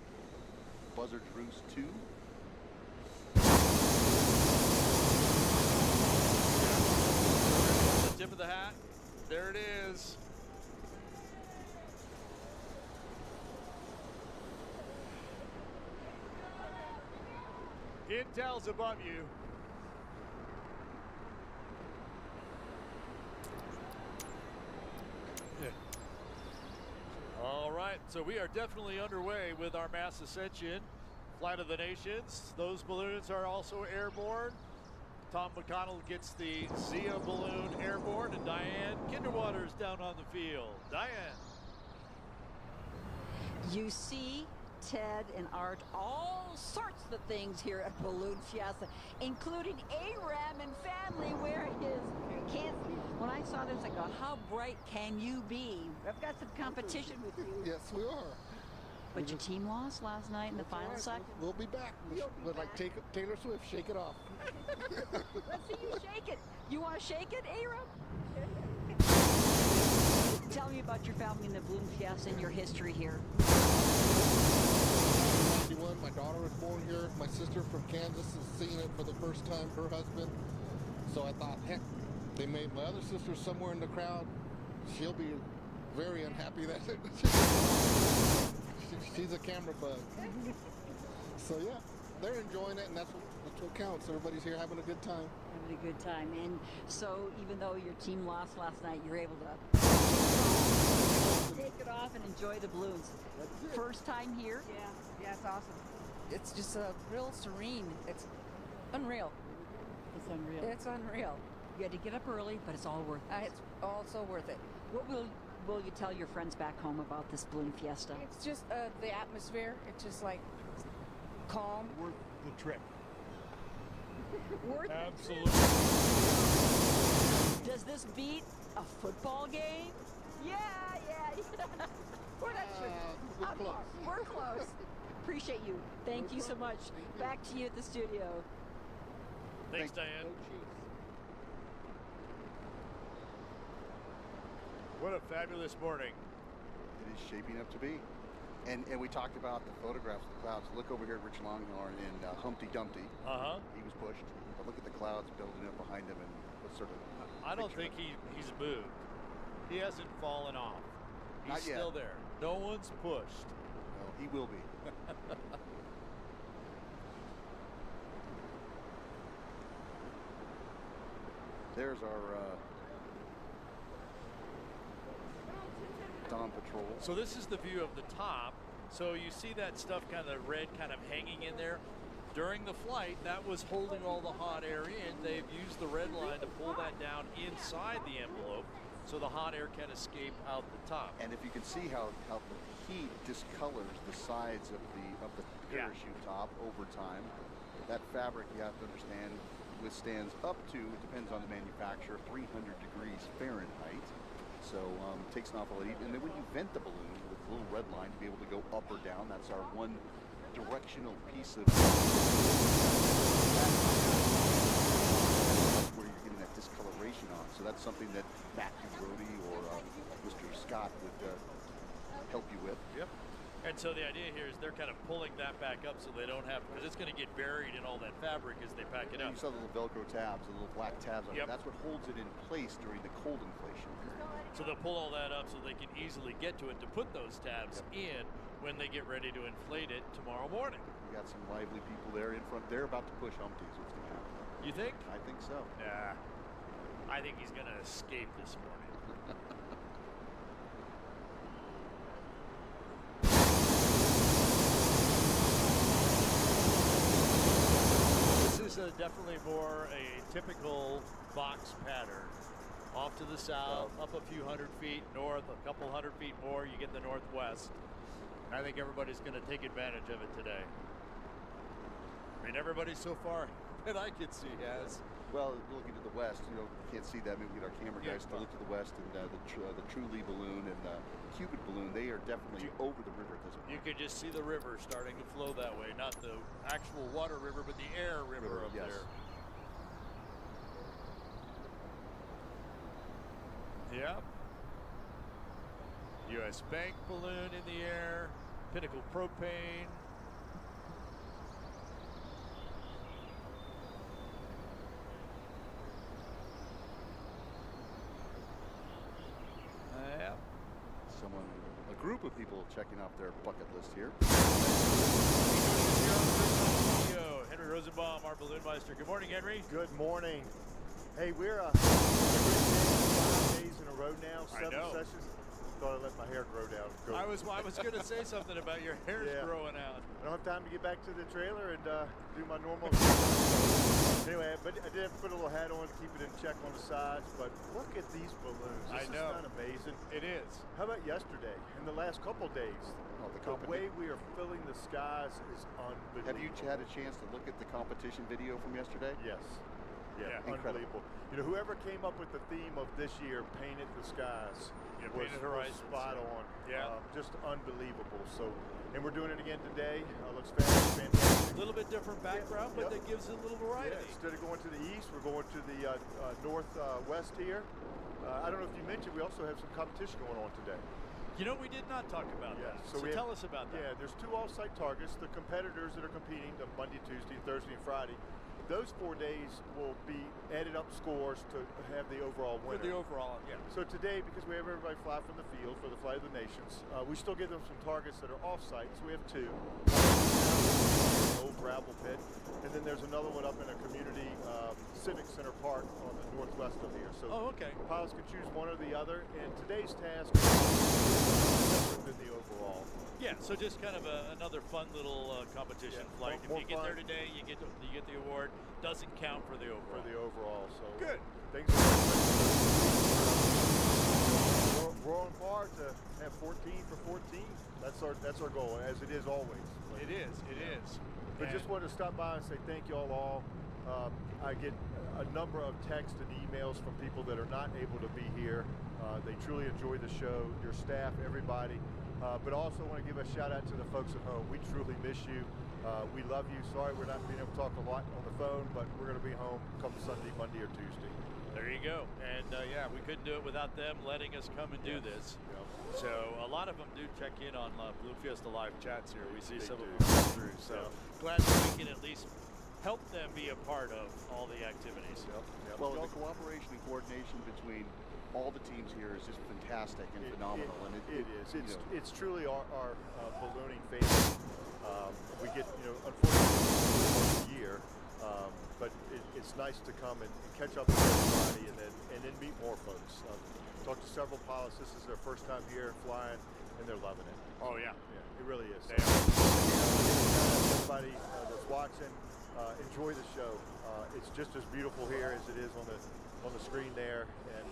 Buzzard Roost 2. The tip of the hat. There it is. Intel's above you. All right. right, so we are definitely underway with our mass ascension. Flight of the Nations. Those balloons are also airborne. Tom McConnell gets the Zia balloon airborne, and Diane Kinderwater's down on the field. Diane. You see Ted and Art, all sorts of things here at Balloon Fiesta, including Aram and family wearing his can't. When I saw this, I go, how bright can you be? I've got some competition with you. Yes, we are. But your team lost last night in the final second. We'll be back. But like Taylor Swift, shake it off. Let's see you shake it. You want to shake it, Aram? Tell me about your family in the Balloon Fiesta and your history here. 91, my daughter was born here. My sister from Kansas is seeing it for the first time, her husband. So I thought, heck, they made my other sister somewhere in the crowd. She'll be very unhappy that she's a camera bug. So yeah, they're enjoying it, and that's what counts. Everybody's here having a good time. Having a good time. And so even though your team lost last night, you're able to take it off and enjoy the balloons. First time here? Yeah, it's awesome. It's just real serene. It's unreal. It's unreal. It's unreal. You had to get up early, but it's all worth it. It's also worth it. What will you tell your friends back home about this Balloon Fiesta? It's just the atmosphere. It's just like calm. Worth the trip. Worth Absolutely. Does this beat a football game? Yeah. We're not sure. We're close. We're close. Appreciate you. Thank you so much. Back to you at the studio. Thanks, Diane. What a fabulous morning. It is shaping up to be. And we talked about the photographs of the clouds. Look over here at Rich Longhorn and Humpty Dumpty. He was pushed. But look at the clouds building up behind him, and what sort of I don't think he's moved. He hasn't fallen off. He's Not yet. still there. No one's pushed. No, he will be. There's our Dawn Patrol. So this is the view of the top. So you see that stuff kind of red kind of hanging in there. During the flight, that was holding all the hot air in. They've used the red line to pull that down inside the envelope so the hot air can escape out the top. And if you can see how the heat discolors the sides of the parachute top over time, that fabric, you have to understand, withstands up to, it depends on the manufacturer, 300 degrees Fahrenheit. So it takes an awful lot of heat. And then when you vent the balloon with a little red line to be able to go up or down, that's our one directional piece of where you're getting that discoloration on. So that's something that Matthew Brody or Mr. Scott would help you with. Yep. And so the idea here is they're kind of pulling that back up so they don't have, because it's going to get buried in all that fabric as they pack it up. You saw the little Velcro tabs, the little black tabs on it. Yep. That's what holds it in place during the cold inflation period. So they'll pull all that up so they can easily get to it to put those tabs in when they get ready to inflate it tomorrow morning. We got some lively people there in front. They're about to push Humpty is what's going to happen. You think? I think so. Yeah. I think he's going to escape this morning. This is definitely more a typical box pattern. Off to the south, up a few hundred feet, north, a couple hundred feet more, you get the northwest. I think everybody's going to take advantage of it today. I mean, everybody so far that I could see has. Well, looking to the west, you can't see that. Maybe we get our camera guys to look to the west, and the Truly balloon and the Cupid balloon, they are definitely over the river at this point. You can just see the river starting to flow that way, not the actual water river, but the air river up there. Yep. U.S. Bank balloon in the air, Pinnacle Propane. Yep. A group of people checking off their bucket list here. Henry Rosenbaum, our balloon meister. Good morning, Henry. Good morning. Hey, we're 5 days in a row now, 7 sessions. thought I'd let my hair grow down. I was going to say something about your hair's growing out. I don't have time to get back to the trailer and do my normal. Anyway, but I did have to put a little hat on to keep it in check on the sides. But look at these balloons. This is not amazing. It is. How about yesterday and the last couple days? The way we are filling the skies is unbelievable. Have you had a chance to look at the competition video from yesterday? Yes. Yeah, incredible. unbelievable. You know, whoever came up with the theme of this year, Painted the Skies, was spot on. Yeah. Just unbelievable. So, and we're doing it again today. Looks fantastic. A little bit different background, but that gives it a little variety. Yeah, instead of going to the east, we're going to the northwest here. I don't know if you mentioned, we also have some competition going on today. You know, we did not talk about that. So tell us about that. Yeah, there's 2 off-site targets. The competitors that are competing on Monday, Tuesday, Thursday, and Friday. Those 4 days will be added up scores to have the overall winner. For the overall, yeah. So today, because we have everybody fly from the field for the Flight of the Nations, we still give them some targets that are off-site. So we have 2. Old gravel pit. And then there's another one up in a community civic center park on the northwest of here. So pilots can choose one or the other. And today's task is different than the overall. Yeah, so just kind of another fun little competition flight. If you get there today, you get the award. Doesn't count for the overall. So good. Things we're on par to have 14 for 14. That's our goal, as it is always. It is. But just wanted to stop by and say thank you all. I get a number of texts and emails from people that are not able to be here. They truly enjoy the show, your staff, everybody. But also want to give a shout out to the folks at home. We truly miss you. We love you. Sorry we're not being able to talk a lot on the phone, but we're going to be home come Sunday, Monday, or Tuesday. There you go. And yeah, we couldn't do it without them letting us come and do this. So a lot of them do check in on Blue Fiesta Live chats here. We see some of them come through. So glad that we can at least help them be a part of all the activities. Well, the cooperation and coordination between all the teams here is just fantastic and phenomenal. And it is. It's truly our ballooning family. We get, unfortunately, once a year, but it's nice to come and catch up with everybody and then meet more folks. Talked to several pilots. This is their first time here flying, and they're loving it. Oh yeah, it really is. Everybody that's watching, enjoy the show. It's just as beautiful here as it is on the screen there, and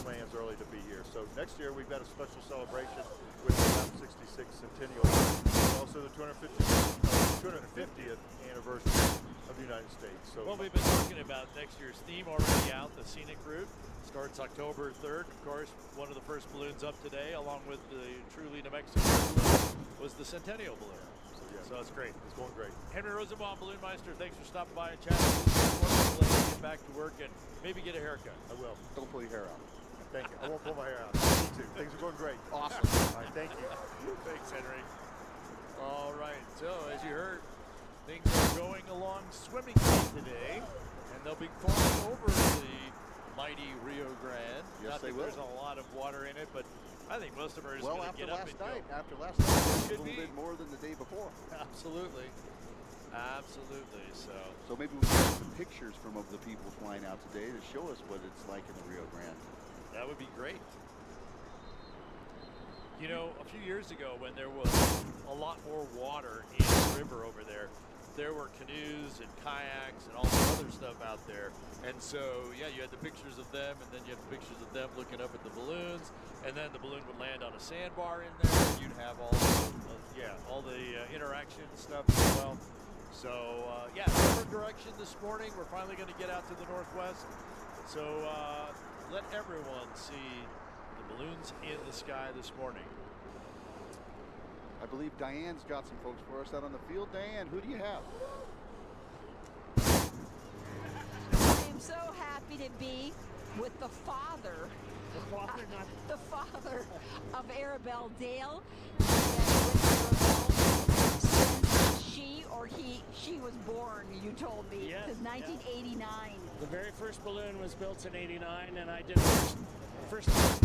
plans early to be here. So next year we've got a special celebration with the 66 centennial, and also the 250th anniversary of the United States. So well, we've been talking about next year's theme already out. The scenic route starts October 3rd. Of course, one of the first balloons up today, along with the truly New Mexico balloon, was the Centennial balloon. So it's great. It's going great. Henry Rosenbaum, Balloon Meister, thanks for stopping by and chatting. Let's get back to work and maybe get a haircut. I will. Don't pull your hair out. Thank you. I won't pull my hair out. Me too. Things are going great. Awesome. All right, thank you. Thanks, Henry. All right. So, as you heard, things are going along swimmingly today, and they'll be flying over the mighty Rio Grande. Yes, they will. There's a lot of water in it, but I think most of them are just going to get up and go. After last night, a little bit more than the day before. Absolutely. So maybe we can get some pictures from of the people flying out today to show us what it's like in the Rio Grande. That would be great. You know, a few years ago when there was a lot more water in the river over there were canoes and kayaks and all the other stuff out there. And so, yeah, you had the pictures of them, and then you had the pictures of them looking up at the balloons, and then the balloon would land on a sandbar in there, and you'd have all the interaction stuff as well. So, yeah, different direction this morning. We're finally going to get out to the northwest. So, let everyone see the balloons in the sky this morning. I believe Diane's got some folks for us out on the field. Diane, who do you have? I am so happy to be with the father of Arabelle Dale. She was born, you told me, since 1989. The very first balloon was built in '89, and I did first time.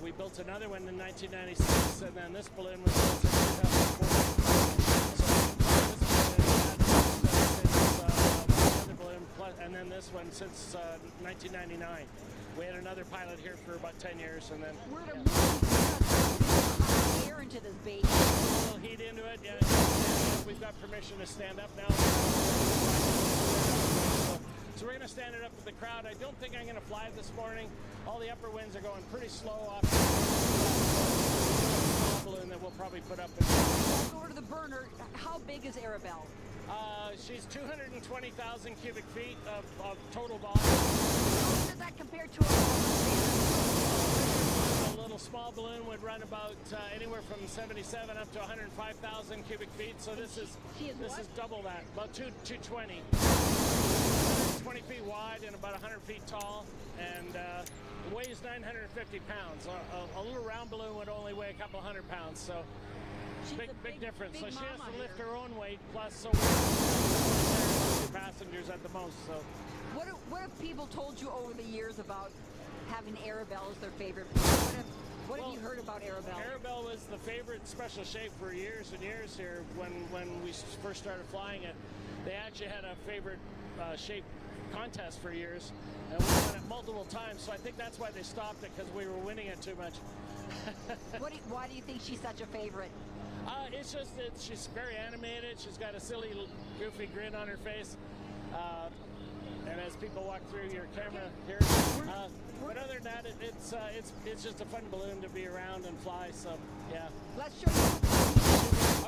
We built another one in 1996, and then this balloon was built in 2004. So this balloon had another balloon, and then this one since 1999. We had another pilot here for about 10 years, and then We're gonna hot air into this baby. a little heat into it. Yeah, we've got permission to stand up now. So we're going to stand it up to the crowd. I don't think I'm going to fly it this morning. All the upper winds are going pretty slow off the balloon that we'll probably put up. Let's go over to the burner. How big is Arabelle? She's 220,000 cubic feet of total volume. How does that compare to A little small balloon would run about anywhere from 77 up to 105,000 cubic feet. So this is double that, about 220. 20 feet wide and about 100 feet tall, and weighs 950 pounds. A little round balloon would only weigh a couple hundred pounds, so big difference. big So she has mama to lift here. her own weight, plus so we're 2 passengers at the most. So What have people told you over the years about having Arabelle as their favorite? What have you heard about Arabelle? Arabelle was the favorite special shape for years and years here. When we first started flying it, they actually had a favorite shape contest for years, and we won it multiple times. So I think that's why they stopped it, because we were winning it too much. Why do you think she's such a favorite? It's just that she's very animated. She's got a silly, goofy grin on her face. And as people walk through your camera here, but other than that, it's just a fun balloon to be around and fly. So yeah. Let's show you.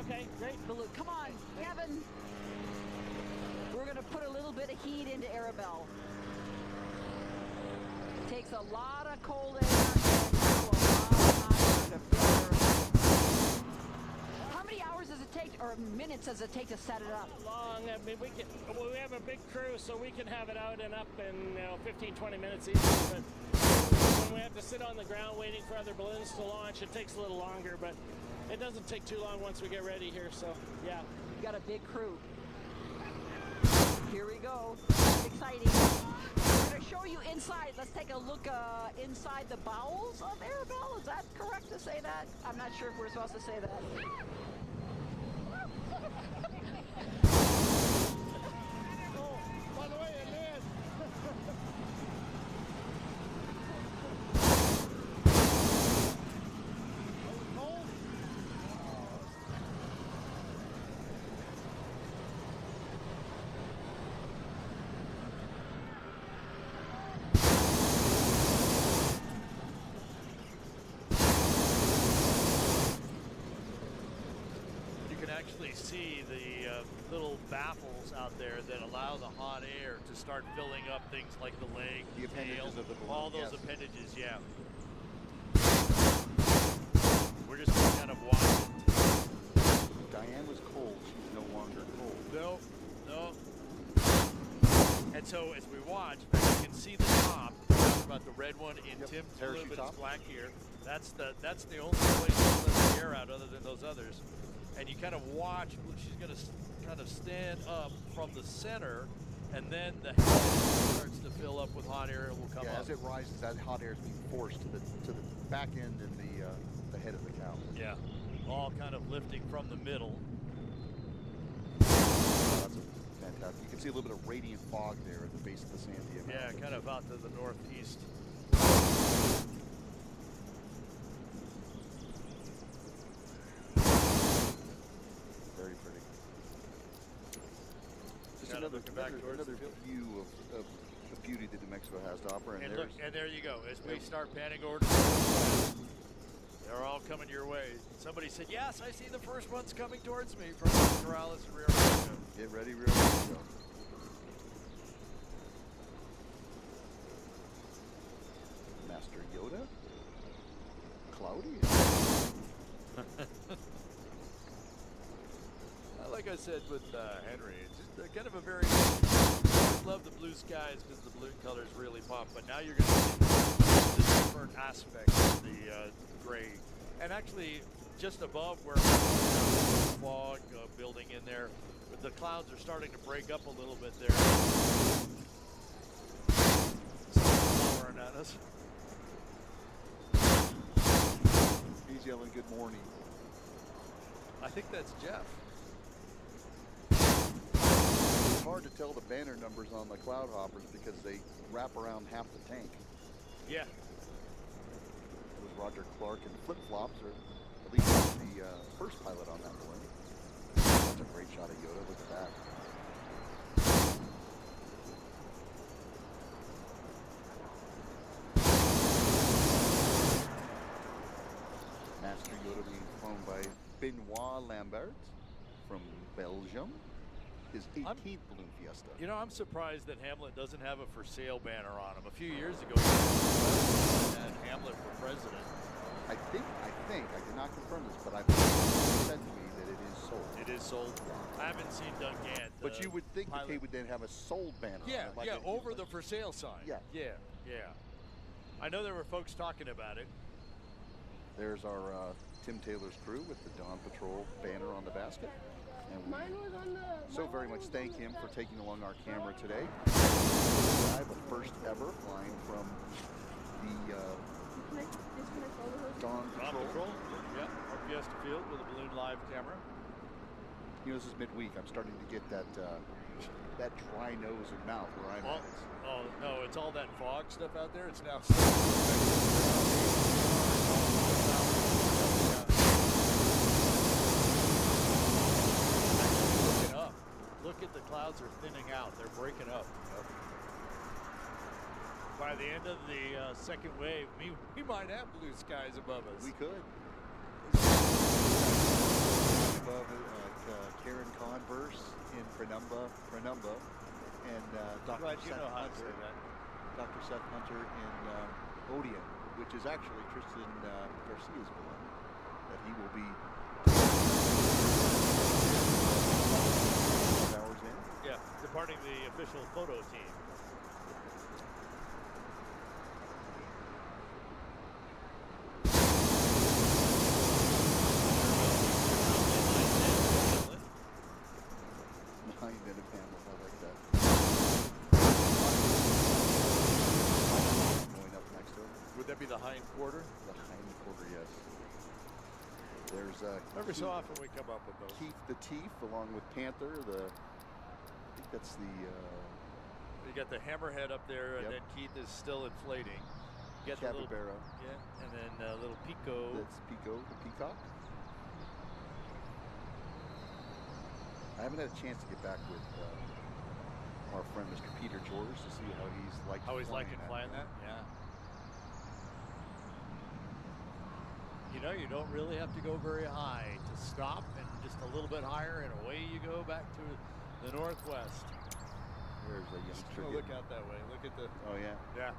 Okay, great. Balloon. Come on, Kevin. We're gonna put a little bit of heat into Arabelle. Takes a lot of cold air and a lot of hot air to fill her. How many hours does it take, or minutes does it take to set it up? Long. I mean, we have a big crew, so we can have it out and up in 15, 20 minutes easily. But when we have to sit on the ground waiting for other balloons to launch, it takes a little longer. But it doesn't take too long once we get ready here. So yeah, You got a big crew. Here we go. That's exciting. We're going to show you inside. Let's take a look inside the bowels of Arabelle. Is that correct to say that? I'm not sure if we're supposed to say that. Oh, by the way, it is. Cold? Actually see the little baffles out there that allow the hot air to start filling up things like the leg, The appendages tail, of the balloon, all those yes. appendages, yeah. We're just gonna kind of watch it. Diane was cold. She's no longer cold. No. And so as we watch, you can see the top. We talked about the red one in Tim's parachute blue, but top. it's black here. That's the only place that lets the air out other than those others. And you kind of watch, she's going to kind of stand up from the center, and then the head starts to fill up with hot air and will come up. As it rises, that hot air is being forced to the back end and the head of the cow. Yeah, all kind of lifting from the middle. That's fantastic. You can see a little bit of radiant fog there at the base of the Sandia Mountain. Yeah, kind of out to the northeast. Very pretty. Just Kind of another looking back towards the field. view of the beauty that New Mexico has to offer. And there's look, and there you go. As we start panning over to the northwest, they're all coming your way. Somebody said, yes, I see the first ones coming towards me from Corrales and Rio Rancho. Get ready, Rio Rancho. Master Yoda? Cloudy? Like I said with Henry, it's just kind of a very, I always love the blue skies because the balloon colors really pop, but now you're going to see the different aspects of the gray. And actually, just above where fog building in there, the clouds are starting to break up a little bit there. Someone's lowering at us. He's yelling good morning. I think that's Jeff. It's hard to tell the banner numbers on the cloud hoppers because they wrap around half the tank. Yeah. It was Roger Clark and flip-flops, or at least the first pilot on that balloon. That's a great shot of Yoda. Look at that. Master Yoda being flown by Benoit Lambert from Belgium. His 18th balloon fiesta. You know, I'm surprised that Hamlet doesn't have a for sale banner on him. A few years ago, he had Hamlet for president. I think, I did not confirm this, but I've said to me that it is sold. It is sold. I haven't seen Doug Gant. But you would think that they would then have a sold banner Yeah, on it. Like yeah, over the for sale sign. Yeah. Yeah, yeah. I know there were folks talking about it. There's our Tim Taylor's crew with the Dawn Patrol banner on the basket. And we so very much thank him for taking along our camera today. I have a first ever flying from the Dawn Patrol. Yeah, our Fiesta Field with a balloon live camera. You know, this is midweek. I'm starting to get that that dry nose and mouth where I'm at. Oh, no, it's all that fog stuff out there. It's now... Look at the clouds are thinning out. They're breaking up. Yep. By the end of the second wave, we might have blue skies above us. We could. Above Karen Converse in Prenumba, and Dr. Seth Hunter in Odeon, which is actually Tristan Garcia's balloon that he will be hours in. Yeah, departing the official photo team. Would that be the hind quarter? The hind quarter, yes. There's every so often we come up with those. Keith the Teeth along with Panther. I think that's the. You got the hammerhead up there, and then Keith is still inflating. You got the little Capybara. Yeah, and then little Pico. That's Pico, the peacock. I haven't had a chance to get back with our friend Mr. Peter George to see how he's liking flying that. Yeah. You know, you don't really have to go very high to stop, and just a little bit higher, and away you go back to the northwest. There's a youngster. Oh, look out that way. Look at the. Oh yeah. Yeah.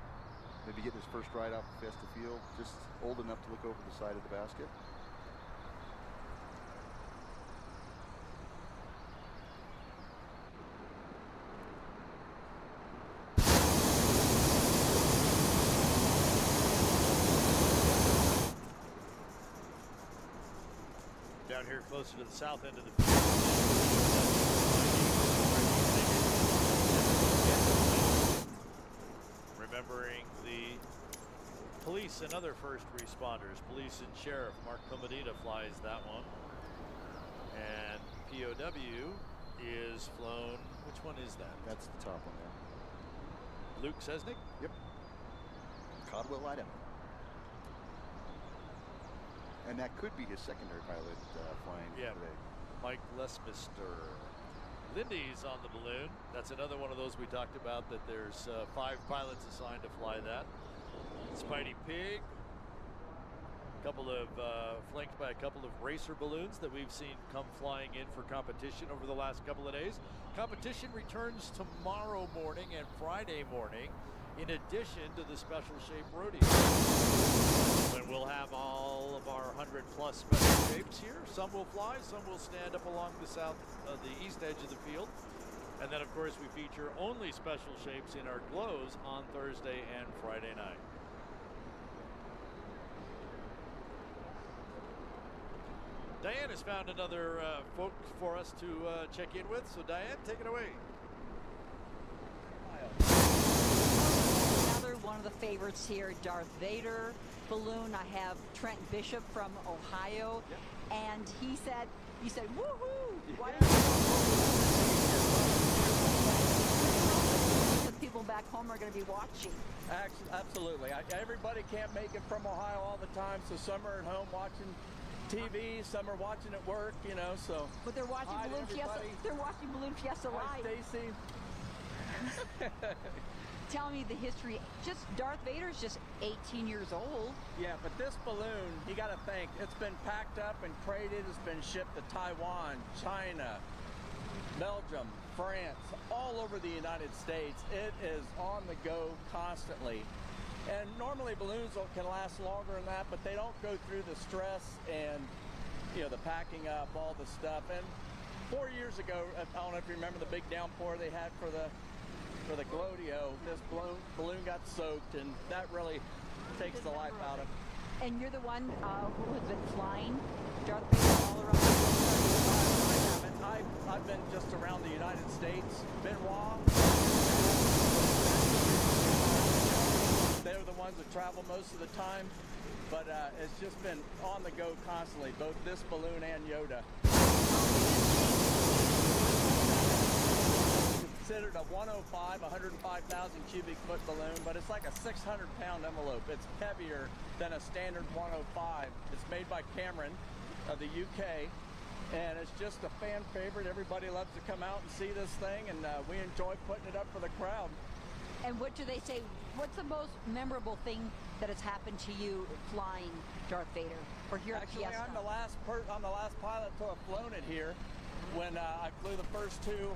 Maybe getting his first ride off the Fiesta Field, just old enough to look over the side of the basket. Down here closer to the south end of the field. Remembering the police and other first responders. Police and Sheriff Mark Comedita flies that one. And POW is flown. Which one is that? That's the top one there. Luke Sesnick? Yep. Codwell, Idaho. And that could be his secondary pilot flying today. Mike Lesmister. Lindy's on the balloon. That's another one of those we talked about, that there's 5 pilots assigned to fly that. Spidey Pig. Flanked by a couple of racer balloons that we've seen come flying in for competition over the last couple of days. Competition returns tomorrow morning and Friday morning, in addition to the special shape rodeo. When we'll have all of our 100+ special shapes here. Some will fly, some will stand up along the east edge of the field. And then, of course, we feature only special shapes in our glows on Thursday and Friday night. Diane has found another folk for us to check in with. So, Diane, take it away. Another one of the favorites here, Darth Vader balloon. I have Trent Bishop from Ohio, and he said, woohoo! Why don't you go people back home are going to be watching. Absolutely. Everybody can't make it from Ohio all the time, so some are at home watching TV, some are watching at work, you know, so. But they're watching Balloon Fiesta. They're watching Balloon Fiesta live. Hi, Stacy. Tell me the history. Just Darth Vader's just 18 years old. Yeah, but this balloon, you got to think, it's been packed up and crated. It's been shipped to Taiwan, China, Belgium, France, all over the United States. It is on the go constantly. And normally balloons can last longer than that, but they don't go through the stress and, you know, the packing up, all the stuff. And 4 years ago, I don't know if you remember the big downpour they had for the Glodio, this balloon got soaked, and that really takes the life out of it. And you're the one who has been flying Darth Vader all around the world? I've been just around the United States. Benoit, they're the ones that travel most of the time, but it's just been on the go constantly, both this balloon and Yoda. Considered a 105, 105,000 cubic foot balloon, but it's like a 600-pound envelope. It's heavier than a standard 105. It's made by Cameron of the UK, and it's just a fan favorite. Everybody loves to come out and see this thing, and we enjoy putting it up for the crowd. And what do they say? What's the most memorable thing that has happened to you flying Darth Vader or here at Actually, Fiesta? I'm the last pilot to have flown it here. When I flew the first two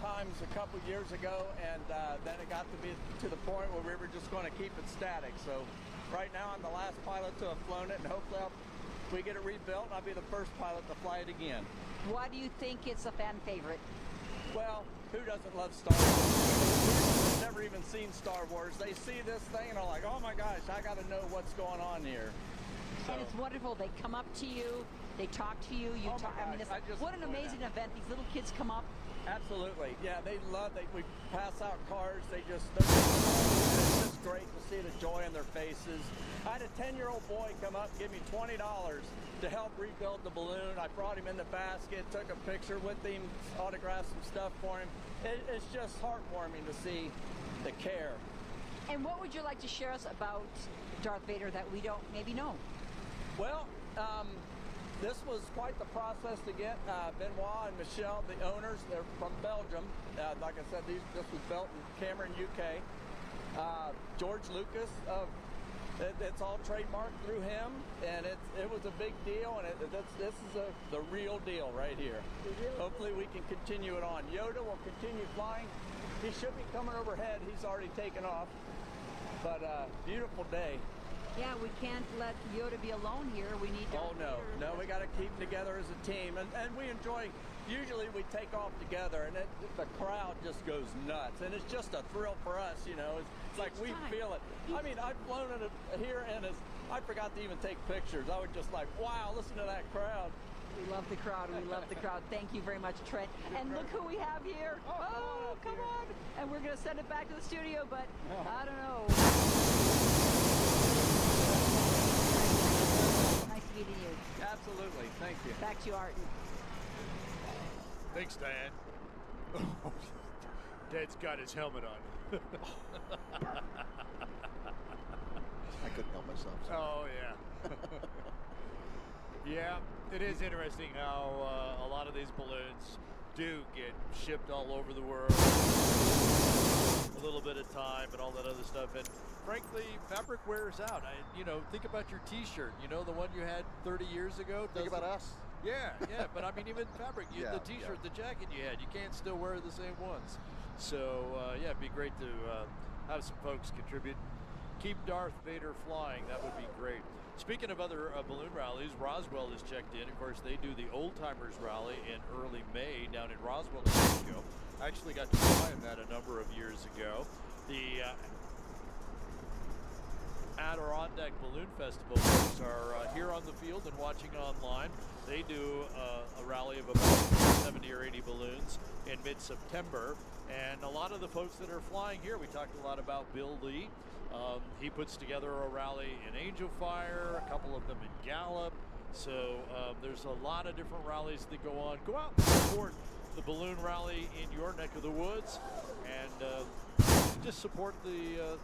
times a couple years ago, and then it got to be to the point where we were just going to keep it static. So right now I'm the last pilot to have flown it, and hopefully we get it rebuilt and I'll be the first pilot to fly it again. Why do you think it's a fan favorite? Well, who doesn't love Star Wars? They've never even seen Star Wars. They see this thing and are like, oh my gosh, I got to know what's going on here. So. And it's wonderful. They come up to you, they talk to you. You talk. I mean, what an amazing event! These little kids come up. Absolutely, yeah. They love. We pass out cards. It's just great to see the joy in their faces. I had a 10-year-old boy come up and give me $20 to help rebuild the balloon. I brought him in the basket, took a picture with him, autographed some stuff for him. It's just heartwarming to see the care. And what would you like to share us about Darth Vader that we don't maybe know? Well, this was quite the process to get. Benoit and Michelle, the owners, they're from Belgium. Like I said, this was built in Cameron, UK. George Lucas, it's all trademarked through him, and it was a big deal, and this is the real deal right here. Hopefully we can continue it on. Yoda will continue flying. He should be coming overhead. He's already taken off. But beautiful day. Yeah, we can't let Yoda be alone here. We need to. Oh, no. No, we got to keep together as a team. And we enjoy, usually we take off together, and the crowd just goes nuts. And it's just a thrill for us, you know. It's like we feel it. I mean, I've flown it here, and I forgot to even take pictures. I was just like, wow, listen to that crowd. We love the crowd. We love the crowd. Thank you very much, Trent. And look who we have here. Oh, come on. And we're going to send it back to the studio, but I don't know. Nice meeting you. Absolutely. Thank you. Back to you, Arden. Thanks, Diane. Dad's got his helmet on. I couldn't help myself. So. Oh, yeah. Yeah, it is interesting how a lot of these balloons do get shipped all over the world. A little bit of time and all that other stuff. And frankly, fabric wears out. You know, think about your T-shirt. You know, the one you had 30 years ago. Think about us. Yeah, yeah. But I mean, even fabric, the T-shirt, the jacket you had, you can't still wear the same ones. So, yeah, it'd be great to have some folks contribute. Keep Darth Vader flying. That would be great. Speaking of other balloon rallies, Roswell is checked in. Of course, they do the Old Timers Rally in early May down in Roswell, New Mexico. I actually got to fly in that a number of years ago. The Adirondack Balloon Festival folks are here on the field and watching online. They do a rally of about 70 or 80 balloons in mid-September. And a lot of the folks that are flying here, we talked a lot about Bill Lee. He puts together a rally in Angel Fire, a couple of them in Gallup. So there's a lot of different rallies that go on. Go out and support the balloon rally in your neck of the woods. And just support the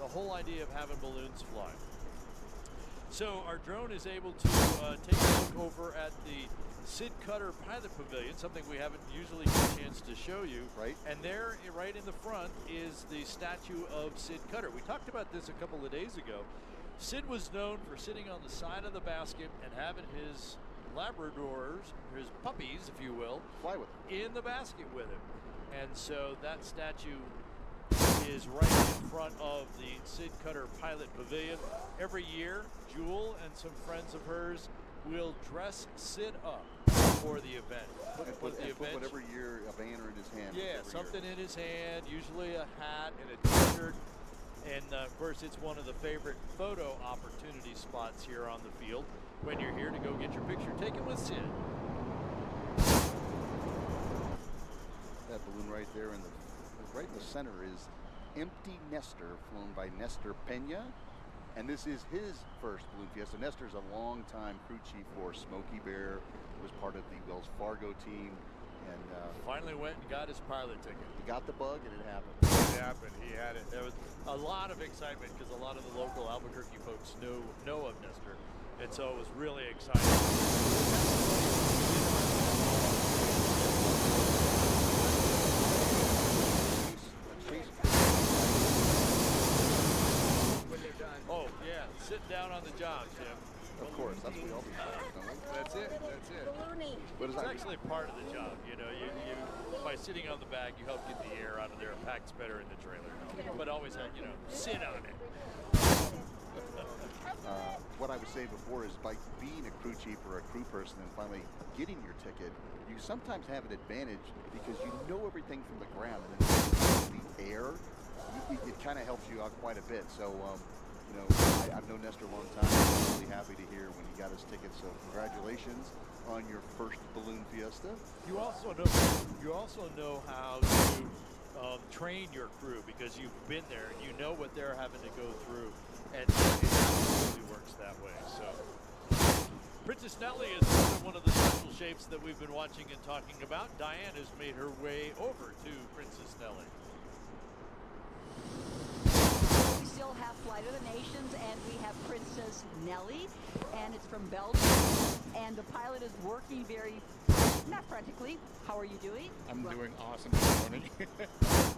whole idea of having balloons fly. So our drone is able to take a look over at the Sid Cutter Pilot Pavilion, something we haven't usually get a chance to show you. Right. And there, right in the front, is the statue of Sid Cutter. We talked about this a couple of days ago. Sid was known for sitting on the side of the basket and having his Labradors, his puppies, if you will, fly with him, in the basket with him. And so that statue is right in front of the Sid Cutter Pilot Pavilion. Every year, Jewel and some friends of hers will dress Sid up for the event. Put whatever year a banner in his hand. Yeah, something in his hand, usually a hat and a t-shirt. And of course, it's one of the favorite photo opportunity spots here on the field when you're here to go get your picture taken with Sid. That balloon right there right in the center is Empty Nestor, flown by Nestor Pena. And this is his first Balloon Fiesta. Nestor's a long-time crew chief for Smokey Bear, was part of the Wells Fargo team, and finally went and got his pilot ticket. He got the bug, and it happened. It happened. He had it. There was a lot of excitement because a lot of the local Albuquerque folks know of Nestor, and so it was really exciting. Oh, yeah, sitting down on the job, Jim. Of course, that's what we all do. That's it, that's it. It's actually part of the job, you know. You by sitting on the bag, you help get the air out of there. It packs better in the trailer. But always have, sit on it. What I was saying before is by being a crew chief or a crew person and finally getting your ticket, you sometimes have an advantage because you know everything from the ground, and then the air, it kind of helps you out quite a bit. So, I've known Nestor a long time. I'm really happy to hear when he got his ticket. So congratulations on your first Balloon Fiesta. You also know how to train your crew because you've been there and you know what they're having to go through, and it absolutely works that way. So Princess Nellie is one of the special shapes that we've been watching and talking about. Diane has made her way over to Princess Nellie. We still have Flight of the Nations, and we have Princess Nellie, and it's from Belgium, and the pilot is working not frantically. How are you doing? I'm doing awesome this morning.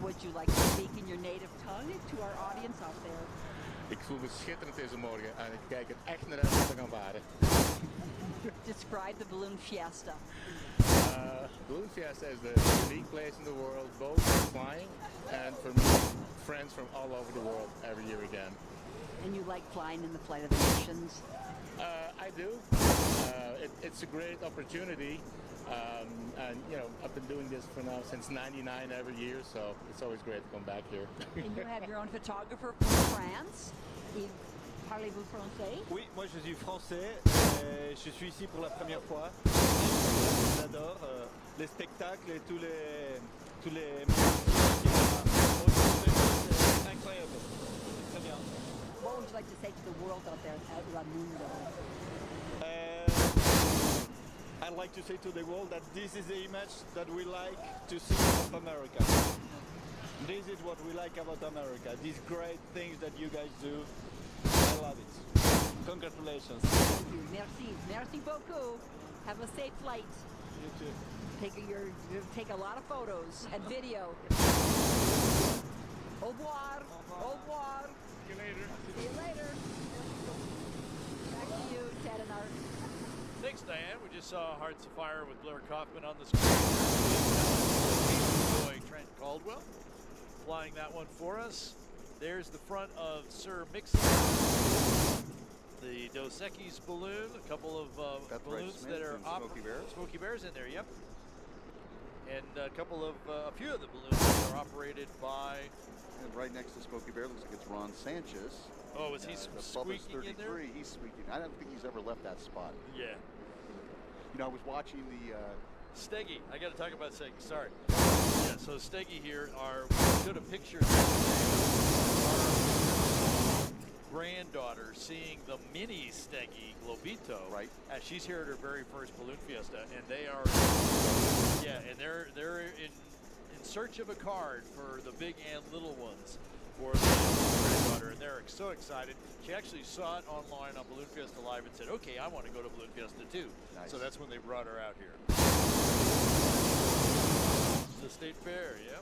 Would you like to speak in your native tongue to our audience out there? Ik voel me schitterend deze morgen en ik kijk er echt naar uit om te gaan varen. Describe the Balloon Fiesta. Balloon Fiesta is the unique place in the world, both for flying and for meeting friends from all over the world every year again. And you like flying in the Flight of the Nations? I do. It's a great opportunity. And I've been doing this for now since '99 every year, so it's always great to come back here. And you have your own photographer from France. Parlez-vous français? Oui, moi je suis français. Je suis ici pour la première fois. J'adore les spectacles et tous les c'est incroyable. Très bien. What would you like to say to the world out there at La Mundo? I'd like to say to the world that this is the image that we like to see of America. This is what we like about America. These great things that you guys do. I love it. Congratulations. Thank you. Merci. Merci beaucoup. Have a safe flight. You too. Take a lot of photos and video. Au revoir. Au revoir. See you later. See you later. Back to you, Ted and Art. Thanks, Diane. We just saw Hearts of Fire with Blair Kaufman on the screen. Boy, Trent Caldwell flying that one for us. There's the front of Sir Mixon, the Dos Equis balloon, a couple of balloons that are Smokey Bears in there, yep. And a few of the balloons that are operated by. And right next to Smokey Bear looks like it's Ron Sanchez. Oh, is he squeaking in there? He's squeaking. I don't think he's ever left that spot. Yeah. I was watching the Steggy. I got to talk about Steggy. Sorry. Yeah. So Steggy here we showed a picture of our granddaughter seeing the mini Steggy Globito. Right. As she's here at her very first Balloon Fiesta, and they are. Yeah, and they're in search of a card for the big and little ones for the granddaughter, and they're so excited. She actually saw it online on Balloon Fiesta Live and said, okay, I want to go to Balloon Fiesta too. Nice. So that's when they brought her out here. The State Fair, yeah.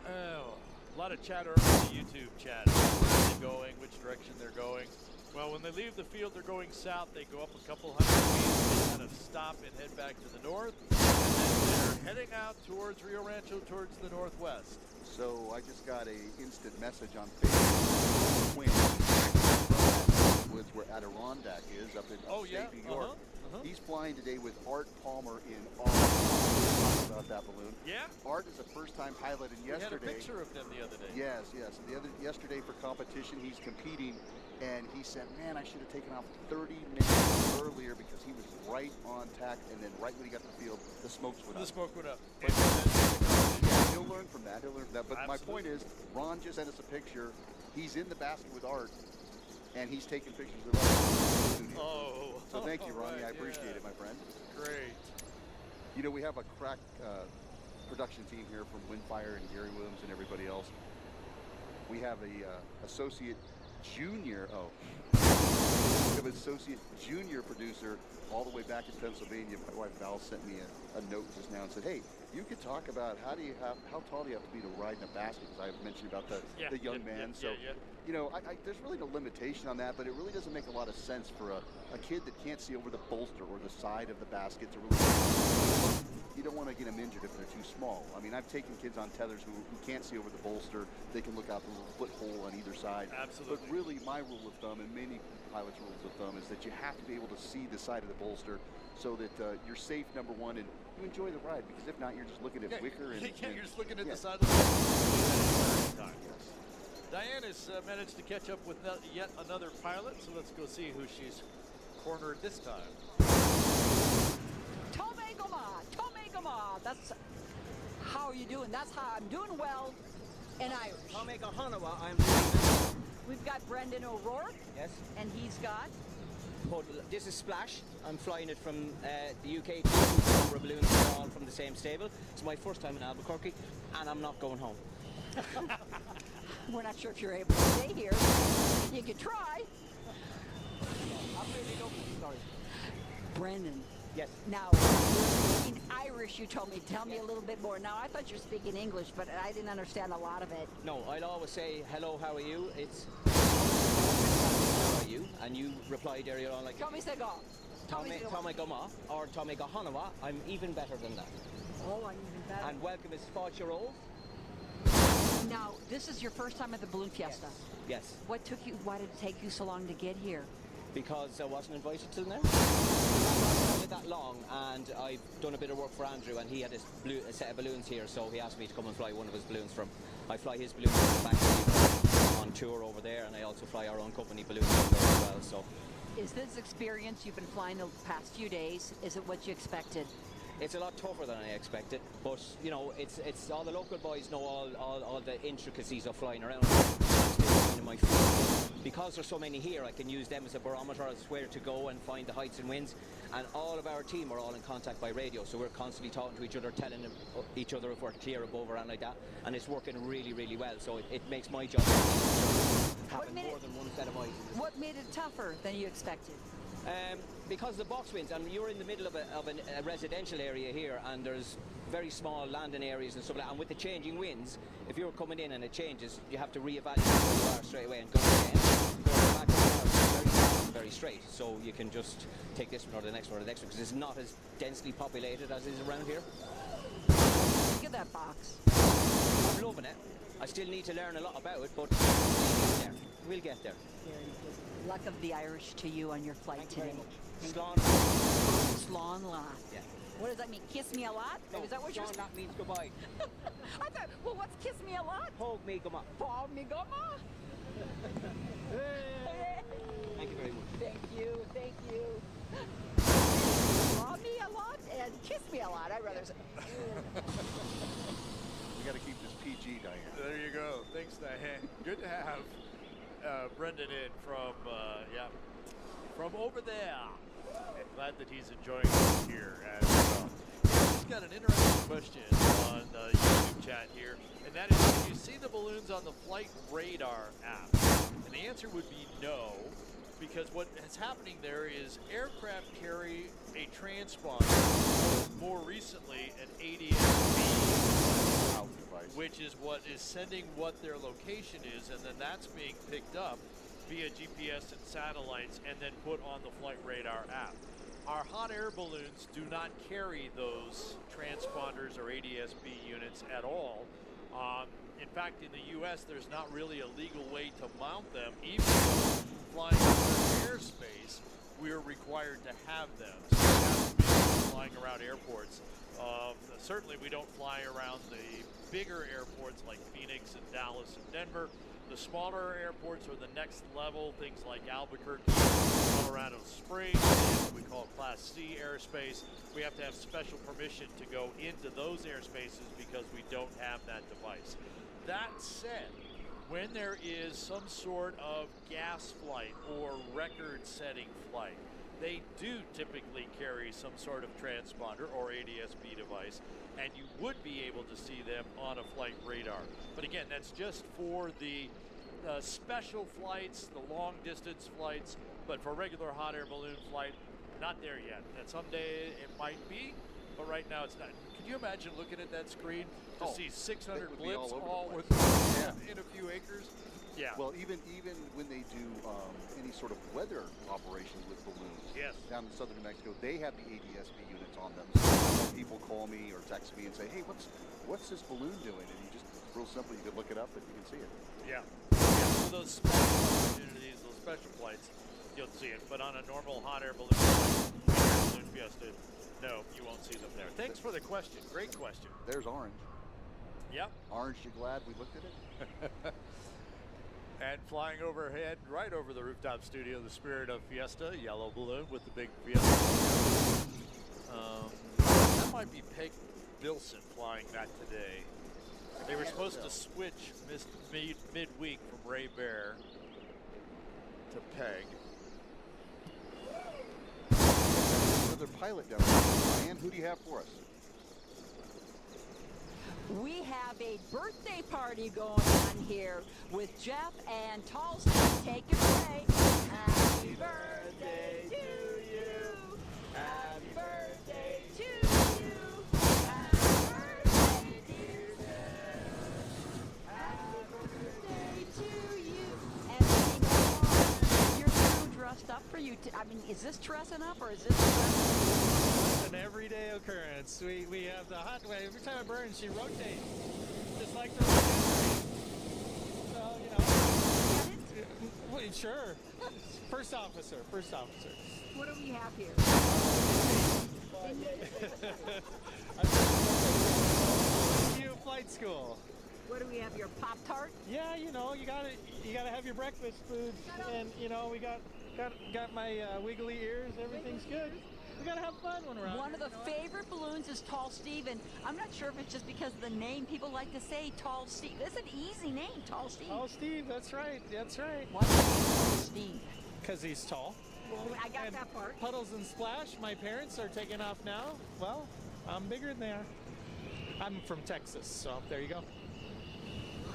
Oh, a lot of chatter on the YouTube chat. Where they're going, which direction they're going. Well, when they leave the field, they're going south. They go up a couple hundred feet, kind of stop and head back to the north. And then they're heading out towards Rio Rancho, towards the northwest. So I just got a instant message on Facebook. Woods where Adirondack is up in upstate New York. He's flying today with Art Palmer in Talking about that balloon. Yeah. Art is a first-time pilot, and yesterday. We had a picture of them the other day. Yes, yes. Yesterday for competition, he's competing, and he said, "Man, I should have taken off 30 minutes earlier because he was right on tack." And then right when he got to the field, the smokes went up. The smoke went up. But, yeah, he'll learn from that. He'll learn from that. But Absolutely. my point is, Ron just sent us a picture. He's in the basket with Art, and he's taking pictures of us in the studio. Oh. So thank you, Ronnie. Right, I appreciate it, my friend. Great. You know, we have a crack production team here from Windfire and Gary Williams and everybody else. We have a associate junior. We have an associate junior producer all the way back in Pennsylvania. My wife Val sent me a note just now and said, "Hey, you could talk about how tall do you have to be to ride in a basket?" Because I mentioned about the young man. You know, there's really no limitation on that, but it really doesn't make a lot of sense for a kid that can't see over the bolster or the side of the basket to really. You don't want to get them injured if they're too small. I mean, I've taken kids on tethers who can't see over the bolster. They can look out the little foot hole on either side. Absolutely. But really, my rule of thumb, and many pilots' rules of thumb, is that you have to be able to see the side of the bolster so that you're safe, number one, and you enjoy the ride. Because if not, you're just looking at wicker. You're just looking at the side of the bolster. Yes. Diane has managed to catch up with yet another pilot, so let's go see who she's cornered this time. That's how are you doing? That's how I'm doing well in Irish. We've got Brendan O'Rourke. Yes. And he's got. This is Splash. I'm flying it from the UK to number of balloons. They're all from the same stable. It's my first time in Albuquerque, and I'm not going home. We're not sure if you're able to stay here. You could try. Sorry. Brendan. Yes. Now, you're speaking Irish, you told me. Tell me a little bit more. Now, I thought you were speaking English, but I didn't understand a lot of it. No, I'll always say, hello, how are you? It's, how are you? And you replied earlier on like... Tommy Sega. Tommy Goma, or Tommy Gahanawa. I'm even better than that. Oh, I'm even better. And welcome is 4-year-old. Now, this is your first time at the Balloon Fiesta. Yes. Why did it take you so long to get here? Because I wasn't invited till now. I've been that long, and I've done a bit of work for Andrew, and he had a set of balloons here, so he asked me to come and fly one of his balloons from. I fly his balloons back on tour over there, and I also fly our own company balloons over there as well. So, is this experience you've been flying the past few days? Is it what you expected? It's a lot tougher than I expected, but you know, it's all the local boys know all the intricacies of flying around. In my field. Because there's so many here, I can use them as a barometer as where to go and find the heights and winds. And all of our team are all in contact by radio, so we're constantly talking to each other, telling each other if we're clear above or anything like that. And it's working really, really well. So it makes my job having more than one set of eyes. What made it tougher than you expected? Because the box winds, and you're in the middle of a residential area here, and there's very small landing areas and stuff like that. And with the changing winds, if you're coming in and it changes, you have to reevaluate where you are straight away and go again. Going back very straight, so you can just take this one or the next one or the next one, because it's not as densely populated as is around here. Look at that box. I'm loving it. I still need to learn a lot about it, but we'll get there. Luck of the Irish to you on your flight today. Slán. Slán lá. Yeah. What does that mean? Kiss me a lot? No, is that what you're saying? That means goodbye. I thought, well, what's kiss me a lot? Hug me, goma. Hug me, goma. Thank you very much. Thank you. Love me a lot and kiss me a lot. I'd rather say. We got to keep this PG, Diane. There you go. Thanks, Diane. Good to have Brendan in from over there. Glad that he's enjoying it here as well. He's got an interesting question on the YouTube chat here, and that is, can you see the balloons on the flight radar app? And the answer would be no, because what is happening there is aircraft carry a transponder, or more recently an ADS-B, which is what is sending what their location is, and then that's being picked up via GPS and satellites and then put on the flight radar app. Our hot air balloons do not carry those transponders or ADS-B units at all. In fact, in the U.S., there's not really a legal way to mount them. Even though flying over airspace, we're required to have them. So we have to be flying around airports. Certainly, we don't fly around the bigger airports like Phoenix and Dallas and Denver. The smaller airports are the next level, things like Albuquerque, Colorado Springs, what we call Class C airspace. We have to have special permission to go into those airspaces because we don't have that device. That said, when there is some sort of gas flight or record-setting flight, they do typically carry some sort of transponder or ADS-B device, and you would be able to see them on a flight radar. But again, that's just for the special flights, the long-distance flights, but for regular hot air balloon flight, not there yet. And someday it might be, but right now it's not. Can you imagine looking at that screen to see 600 blips all in a few acres? Yeah. Well, even when they do any sort of weather operations with balloons, down in southern New Mexico, they have the ADS-B units on them. So people call me or text me and say, "Hey, what's this balloon doing?" And you just, real simple, you can look it up and you can see it. Yeah. So those special opportunities, those special flights, you'll see it. But on a normal hot air balloon flight, balloon Fiesta, no, you won't see them there. Thanks for the question. Great question. There's Orange. Yep. Orange, you glad we looked at it? And flying overhead, right over the rooftop studio, the Spirit of Fiesta, yellow balloon with the big Fiesta. That might be Peg Bilson flying that today. They were supposed to switch midweek from Ray Bear to Peg. Another pilot down there. Diane, who do you have for us? We have a birthday party going on here with Jeff and Tallston. Take it away. Happy birthday to you. Happy birthday to you. Happy birthday, dear Jeff. Happy birthday to you. And you're so dressed up for you. I mean, is this dressing up or is this dressing up? An everyday occurrence. We have the hot way. Every time it burns, she rotates, just like the rocket. So, you know. Well, sure. First officer. What do we have here? You flight school. What do we have here? Pop-Tart? Yeah, you know, you gotta have your breakfast foods, and you know, we got my wiggly ears. Everything's good. We gotta have fun when we're out. One of the favorite balloons is Tall Steve, and I'm not sure if it's just because of the name. People like to say Tall Steve. It's an easy name, Tall Steve. Tall Steve, that's right. Why is Tall Steve? Because he's tall. Well, I got that part. Puddles and Splash, my parents are taking off now. Well, I'm bigger than they are. I'm from Texas, so there you go.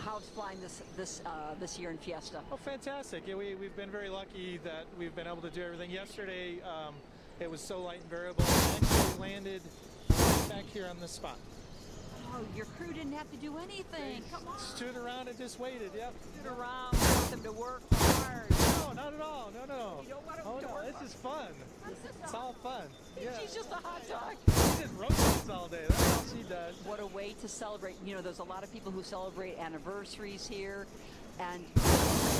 How's flying this year in Fiesta? Oh, fantastic. Yeah, we've been very lucky that we've been able to do everything. Yesterday, it was so light and variable. I actually landed back here on this spot. Oh, your crew didn't have to do anything. Come on. Stood around and just waited, yep. Stood around, want them to work hard. No, not at all. No. You don't want them to work this is fun. It's all fun. Yeah. She's just a hot dog. She just rotates all day. That's all she does. What a way to celebrate. You know, there's a lot of people who celebrate anniversaries here, and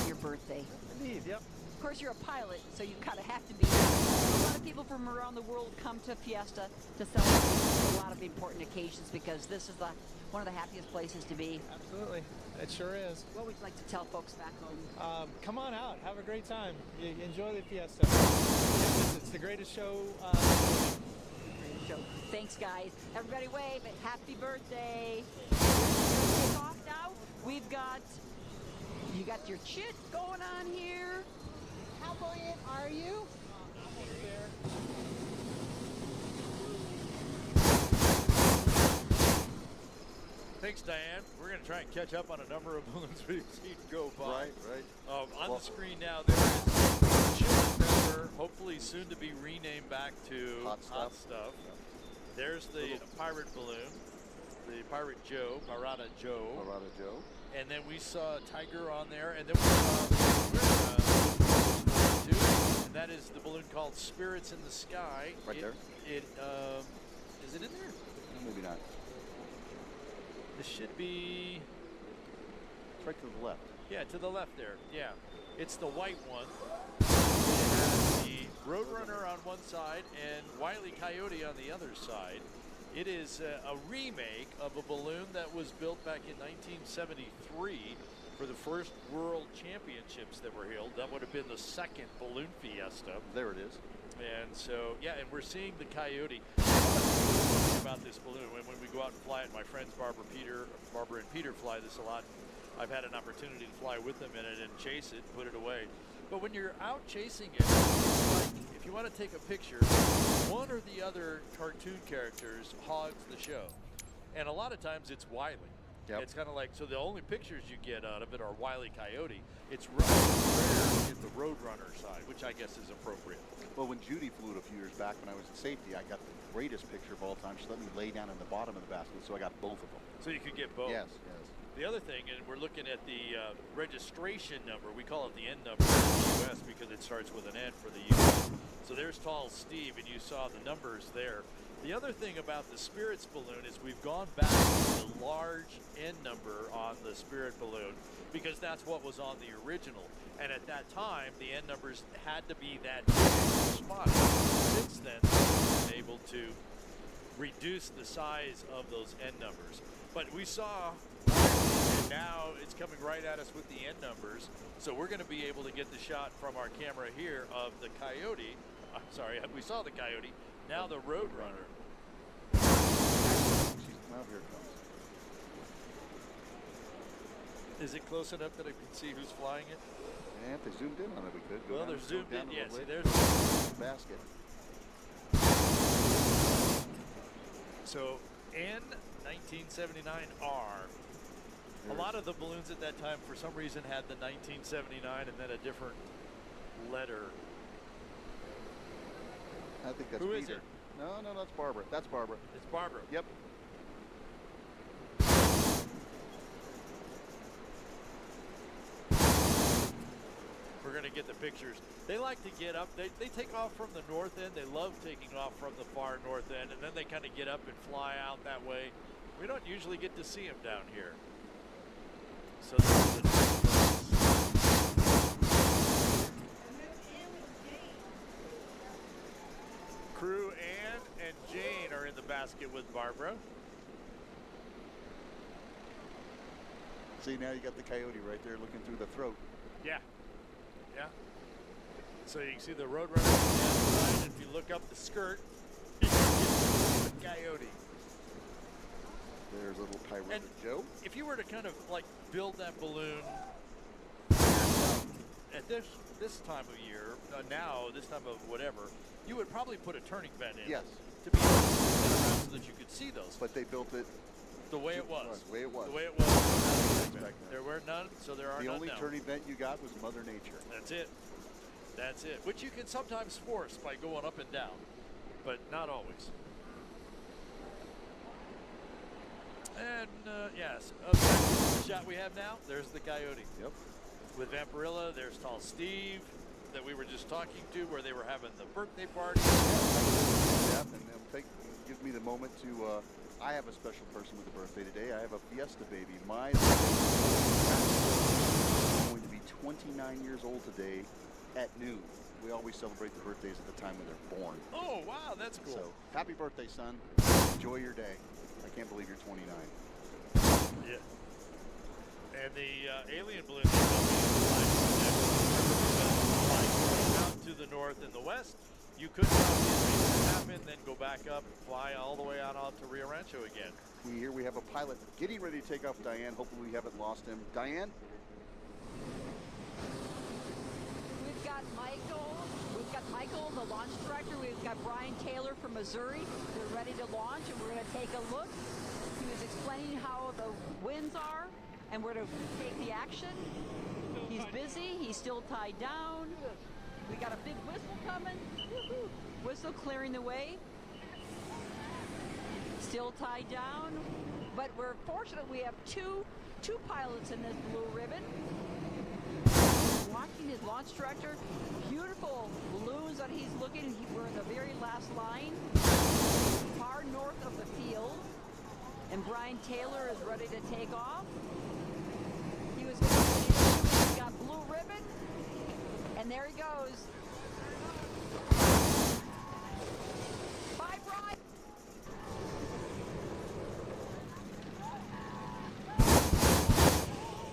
your birthday. Indeed, yep. Of course, you're a pilot, so you kind of have to be. A lot of people from around the world come to Fiesta to celebrate a lot of important occasions because this is one of the happiest places to be. Absolutely. It sure is. What would you like to tell folks back home? Come on out. Have a great time. Enjoy the Fiesta. It's the greatest show. Greatest show. Thanks, guys. Everybody wave. Happy birthday. Kick off now. You got your chit going on here. How buoyant are you? Thanks, Diane. We're going to try and catch up on a number of balloons we've seen go by. Right. On the screen now, there is Chili Pepper, hopefully soon to be renamed back to Hot Stuff. There's the Pirate Balloon, the Pirate Joe, Pirata Joe. Pirata Joe. And then we saw Tiger on there, and then we saw too, and that is the balloon called Spirits in the Sky. Right there. Is it in there? Maybe not. This should be. It's right to the left. Yeah, to the left there. Yeah. It's the white one. It has the Roadrunner on one side and Wile E. Coyote on the other side. It is a remake of a balloon that was built back in 1973 for the first World Championships that were held. That would have been the second Balloon Fiesta. There it is. And so, yeah, and we're seeing the Coyote. About this balloon, when we go out and fly it, my friends Barbara and Peter fly this a lot. I've had an opportunity to fly with them in it and chase it, put it away. But when you're out chasing it, it's like if you want to take a picture, one or the other cartoon characters hogs the show, and a lot of times it's Wile E. Yep. It's kind of like, so the only pictures you get out of it are Wile E. Coyote. It's rare to get the Roadrunner side, which I guess is appropriate. Well, when Judy flew it a few years back when I was in safety, I got the greatest picture of all time. She let me lay down in the bottom of the basket, so I got both of them. So you could get both? Yes. The other thing, and we're looking at the registration number. We call it the N number in the U.S. because it starts with an N for the U.S. So there's Tall Steve, and you saw the numbers there. The other thing about the Spirits balloon is we've gone back to the large N number on the Spirit balloon because that's what was on the original. And at that time, the N numbers had to be that spot. Since then, we've been able to reduce the size of those N numbers. But we saw, and now it's coming right at us with the N numbers. So we're going to be able to get the shot from our camera here of the Coyote. I'm sorry, we saw the Coyote. Now the Roadrunner. Now here it comes. Is it close enough that I can see who's flying it? And if they zoomed in on it, we could. Well, they're zoomed in. Yeah, see, there's the basket. So N1979R. A lot of the balloons at that time, for some reason, had the 1979 and then a different letter. I think that's Who Peter. is it? No, that's Barbara. That's Barbara. It's Barbara. Yep. We're going to get the pictures. They like to get up. They take off from the north end. They love taking off from the far north end, and then they kind of get up and fly out that way. We don't usually get to see them down here. So this is the crew. Ann and Jane are in the basket with Barbara. See, now you got the Coyote right there looking through the throat. Yeah. Yeah. So you can see the Roadrunner on the outside. If you look up the skirt, you can see the Coyote. There's little Pirate Joe. If you were to kind of like build that balloon yourself at this time of year, now, this time of whatever, you would probably put a turning vent in. Yes. To be able to spin that around so that you could see those. But they built it the way it was. The way it was. The way it was. There were none, so there are none now. The only turning vent you got was Mother Nature. That's it. That's it. Which you can sometimes force by going up and down, but not always. And yes, the shot we have now, there's the Coyote. Yep. With Vampirilla, there's Tall Steve that we were just talking to, where they were having the birthday party. Yeah, and give me the moment to, I have a special person with a birthday today. I have a Fiesta baby. My is going to be 29 years old today at noon. We always celebrate the birthdays at the time when they're born. Oh, wow, that's cool. So, happy birthday, son. Enjoy your day. I can't believe you're 29. Yeah. And the alien balloon out to the north and the west. You could probably make that happen, then go back up and fly all the way out to Rio Rancho again. Here we have a pilot getting ready to take off Diane. Hopefully we haven't lost him. Diane? We've got Michael with We've got Michael, the launch director. We've got Brian Taylor from Missouri. They're ready to launch, and we're going to take a look. He was explaining how the winds are, and we're going to take the action. He's busy. He's still tied down. We got a big whistle coming. Whistle clearing the way. Still tied down. But we're fortunate we have two pilots in this blue ribbon. Watching his launch director. Beautiful balloons that he's looking. We're in the very last line. Far north of the field. And Brian Taylor is ready to take off. He was going to he's got blue ribbon. And there he goes. Bye, Brian.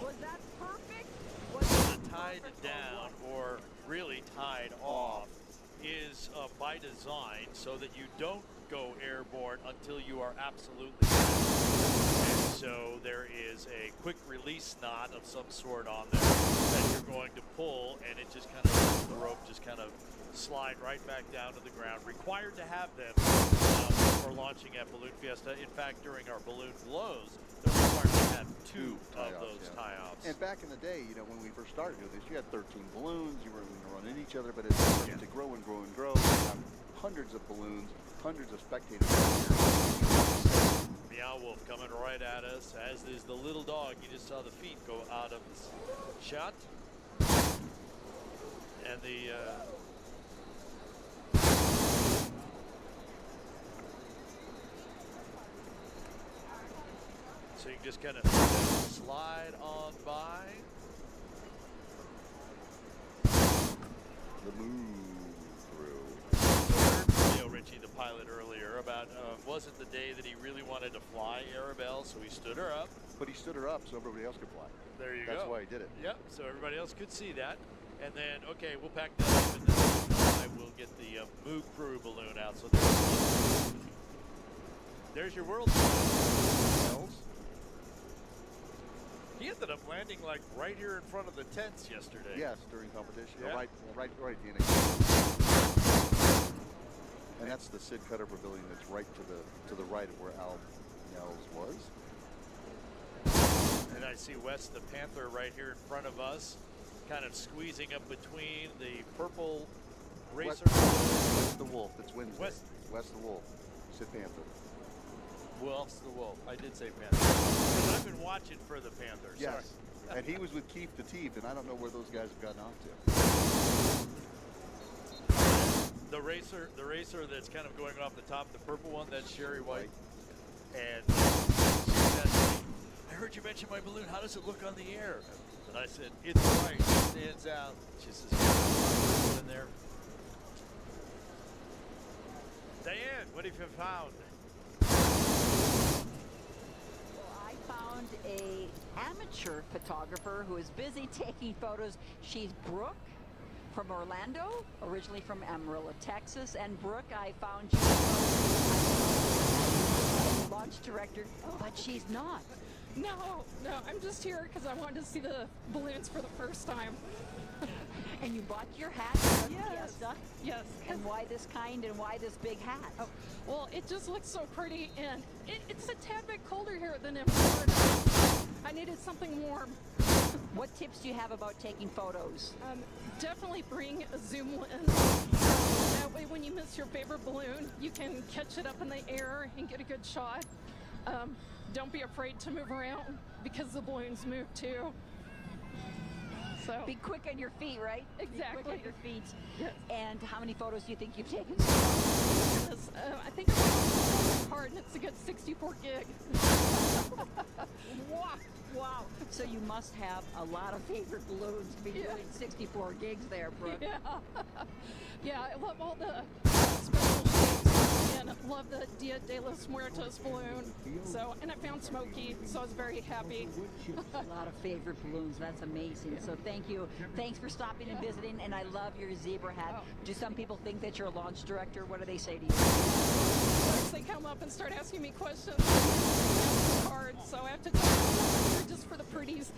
Was that perfect? Tied down, or really tied off, is by design so that you don't go airborne until you are absolutely ready. And so there is a quick release knot of some sort on there that you're going to pull, and it just kind of lets the rope just kind of slide right back down to the ground. Required to have them for launching at Balloon Fiesta. In fact, during our balloon blows, they're required to have two of those tie-offs. And back in the day, you know, when we first started doing this, you had 13 balloons, you were going to run into each other, but it's starting to grow and grow and grow. You have hundreds of balloons, hundreds of spectators. Meow Wolf coming right at us, as is the little dog. You just saw the feet go out of the shot. And the so you can just kind of slide on by. The move through. Leo Ritchie, the pilot, earlier about wasn't the day that he really wanted to fly Arabelle, so he stood her up. But he stood her up so everybody else could fly. There you go. That's why he did it. Yep, so everybody else could see that. And then, okay, we'll pack that up, and then I will get the Moo Crew balloon out. So there's your world. He ended up landing like right here in front of the tents yesterday. Yes, during competition. Yeah. Right at the end. And that's the Sid Cutter Pavilion that's right to the right of where Al Nels was. And I see Wes the Panther right here in front of us, kind of squeezing up between the purple racer. West the Wolf. It's Wednesday. West the Wolf. Sid Panther. Wes the Wolf. I did say Panther. Because I've been watching for the Panther. Yes. And he was with Keith the Teeth, and I don't know where those guys have gotten off to. The racer that's kind of going off the top, the purple one, that's Sherry White. And she said, I heard you mention my balloon. How does it look on the air? And I said, it's right. It stands out. She says, in there. Diane, what have you found? Well, I found a amateur photographer who is busy taking photos. She's Brooke from Orlando, originally from Amarillo, Texas. And Brooke, I found you launch director, but she's not. No, I'm just here because I wanted to see the balloons for the first time. And you bought your hat for Yes. Fiesta? Yes. And why this kind and why this big hat? Oh, well, it just looks so pretty, and it's a tad bit colder here than in Florida. I needed something warm. What tips do you have about taking photos? Definitely bring a zoom lens. That way when you miss your favorite balloon, you can catch it up in the air and get a good shot. Don't be afraid to move around because the balloons move too. So be quick on your feet, right? Exactly. Be quick on your feet. Yes. And how many photos do you think you've taken? Yes, I think I'm on my card, and it's a good 64 gig. Wow. So you must have a lot of favorite balloons to be doing 64 gigs there, Brooke. Yeah. Yeah, I love all the special shapes, and love the Dia de los Muertos balloon. So, and I found Smokey, so I was very happy. A lot of favorite balloons. That's amazing. So thank you. Thanks for stopping and visiting, and I love your zebra hat. Do some people think that you're a launch director? What do they say to you? First they come up and start asking me questions. Cards, so I have to tell them I'm here just for the pretty goodies.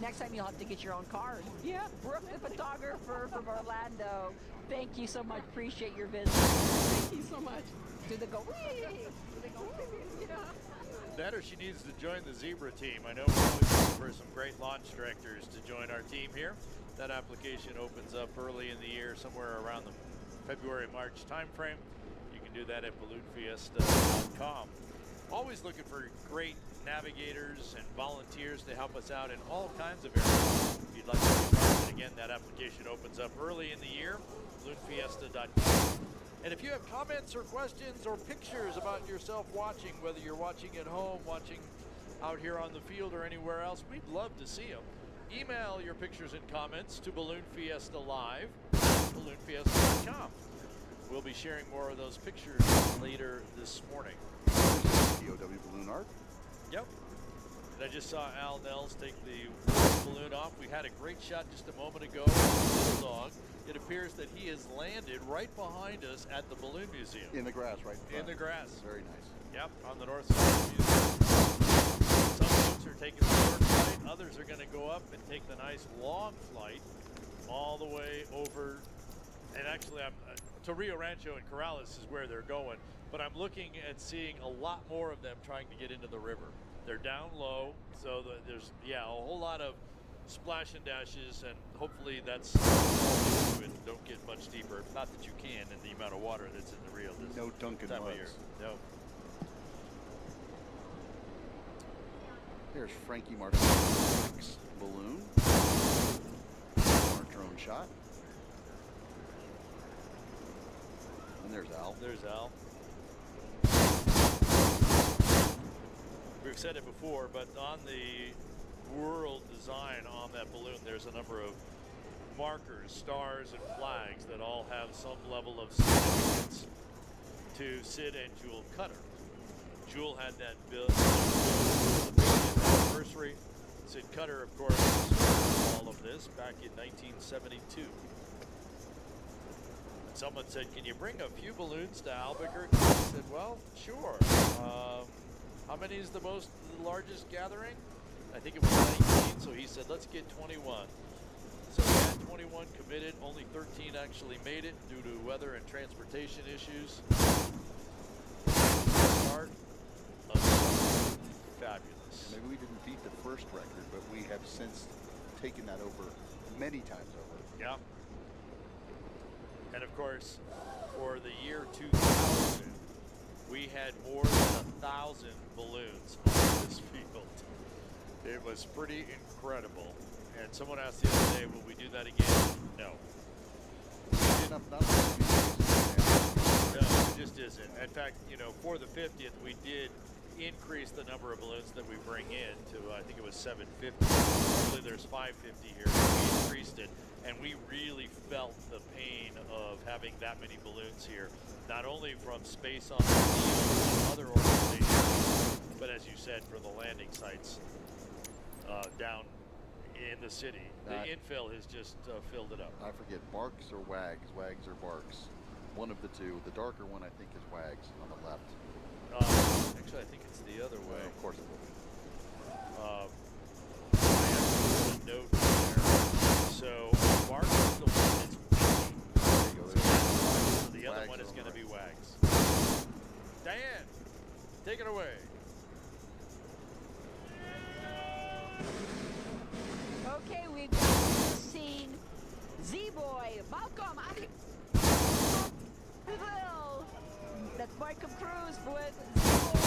Next time you'll have to get your own card. Yeah. Brooke, the photographer from Orlando. Thank you so much. Appreciate your visit. Thank you so much. Do they go wee? Do they go wee? Yeah. That or she needs to join the Zebra team. I know we're always looking for some great launch directors to join our team here. That application opens up early in the year, somewhere around the February-March timeframe. You can do that at balloonfiesta.com. Always looking for great navigators and volunteers to help us out in all kinds of areas. If you'd like to be part of it, again, that application opens up early in the year, balloonfiesta.com. And if you have comments or questions or pictures about yourself watching, whether you're watching at home, watching out here on the field or anywhere else, we'd love to see them. Email your pictures and comments to balloonfiestalive@balloonfiesta.com. We'll be sharing more of those pictures later this morning. POW balloon art. Yep. And I just saw Al Nels take the balloon off. We had a great shot just a moment ago. Little dog. It appears that he has landed right behind us at the Balloon Museum. In the grass, right? In the grass. Very nice. Yep, on the north side of the museum. Some folks are taking the short flight. Others are going to go up and take the nice long flight all the way over. And actually, to Rio Rancho and Corrales is where they're going. But I'm looking and seeing a lot more of them trying to get into the river. They're down low, so there's, yeah, a whole lot of splash and dashes, and hopefully that's and don't get much deeper. Not that you can in the amount of water that's in the Rio this No Dunkin' time of mugs. year. No. There's Frankie Martin's balloon. Our drone shot. And there's Al. There's Al. We've said it before, but on the world design on that balloon, there's a number of markers, stars, and flags that all have some level of significance to Sid and Jewel Cutter. Jewel had that built for the 50th anniversary. Sid Cutter, of course, started all of this back in 1972. And someone said, "Can you bring a few balloons to Albuquerque?" I said, "Well, sure." How many is the largest gathering? I think it was 19, so he said, let's get 21. So we had 21 committed, only 13 actually made it due to weather and transportation issues. Start of fabulous. Maybe we didn't beat the first record, but we have since taken that over many times over. Yeah. And of course, for the year 2000, we had more than 1,000 balloons on this field. It was pretty incredible. And someone asked the other day, will we do that again? No. No, it just isn't. In fact, you know, for the 50th, we did increase the number of balloons that we bring in to, I think it was 750. Normally there's 550 here. We increased it, and we really felt the pain of having that many balloons here, not only from Space on the Field and other organizations, but as you said, for the landing sites down in the city. The infill has just filled it up. I forget, Barks or Wags? Wags or Barks? One of the two. The darker one, I think, is Wags on the left. Actually, I think it's the other way. Of course it will be. I have a note there. So, Barks is the one that's winning. There you go. So the other one is going to be Wags. Diane, take it away. Okay, we've seen Z-Boy, Malcolm, that's Malcolm Cruz with Z-Boy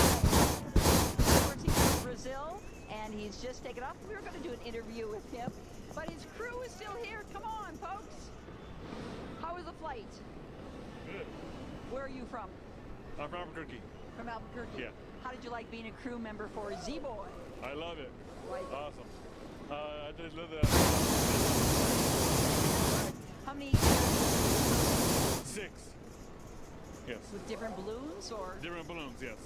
from Brazil, and he's just taken off. We were going to do an interview with him, but his crew is still here. Come on, folks. How was the flight? Good. Where are you from? I'm from Albuquerque. From Albuquerque? Yeah. How did you like being a crew member for Z-Boy? I love it. Right. Awesome. I just live there. How many? 6. Yes. With different balloons, or? Different balloons, yes.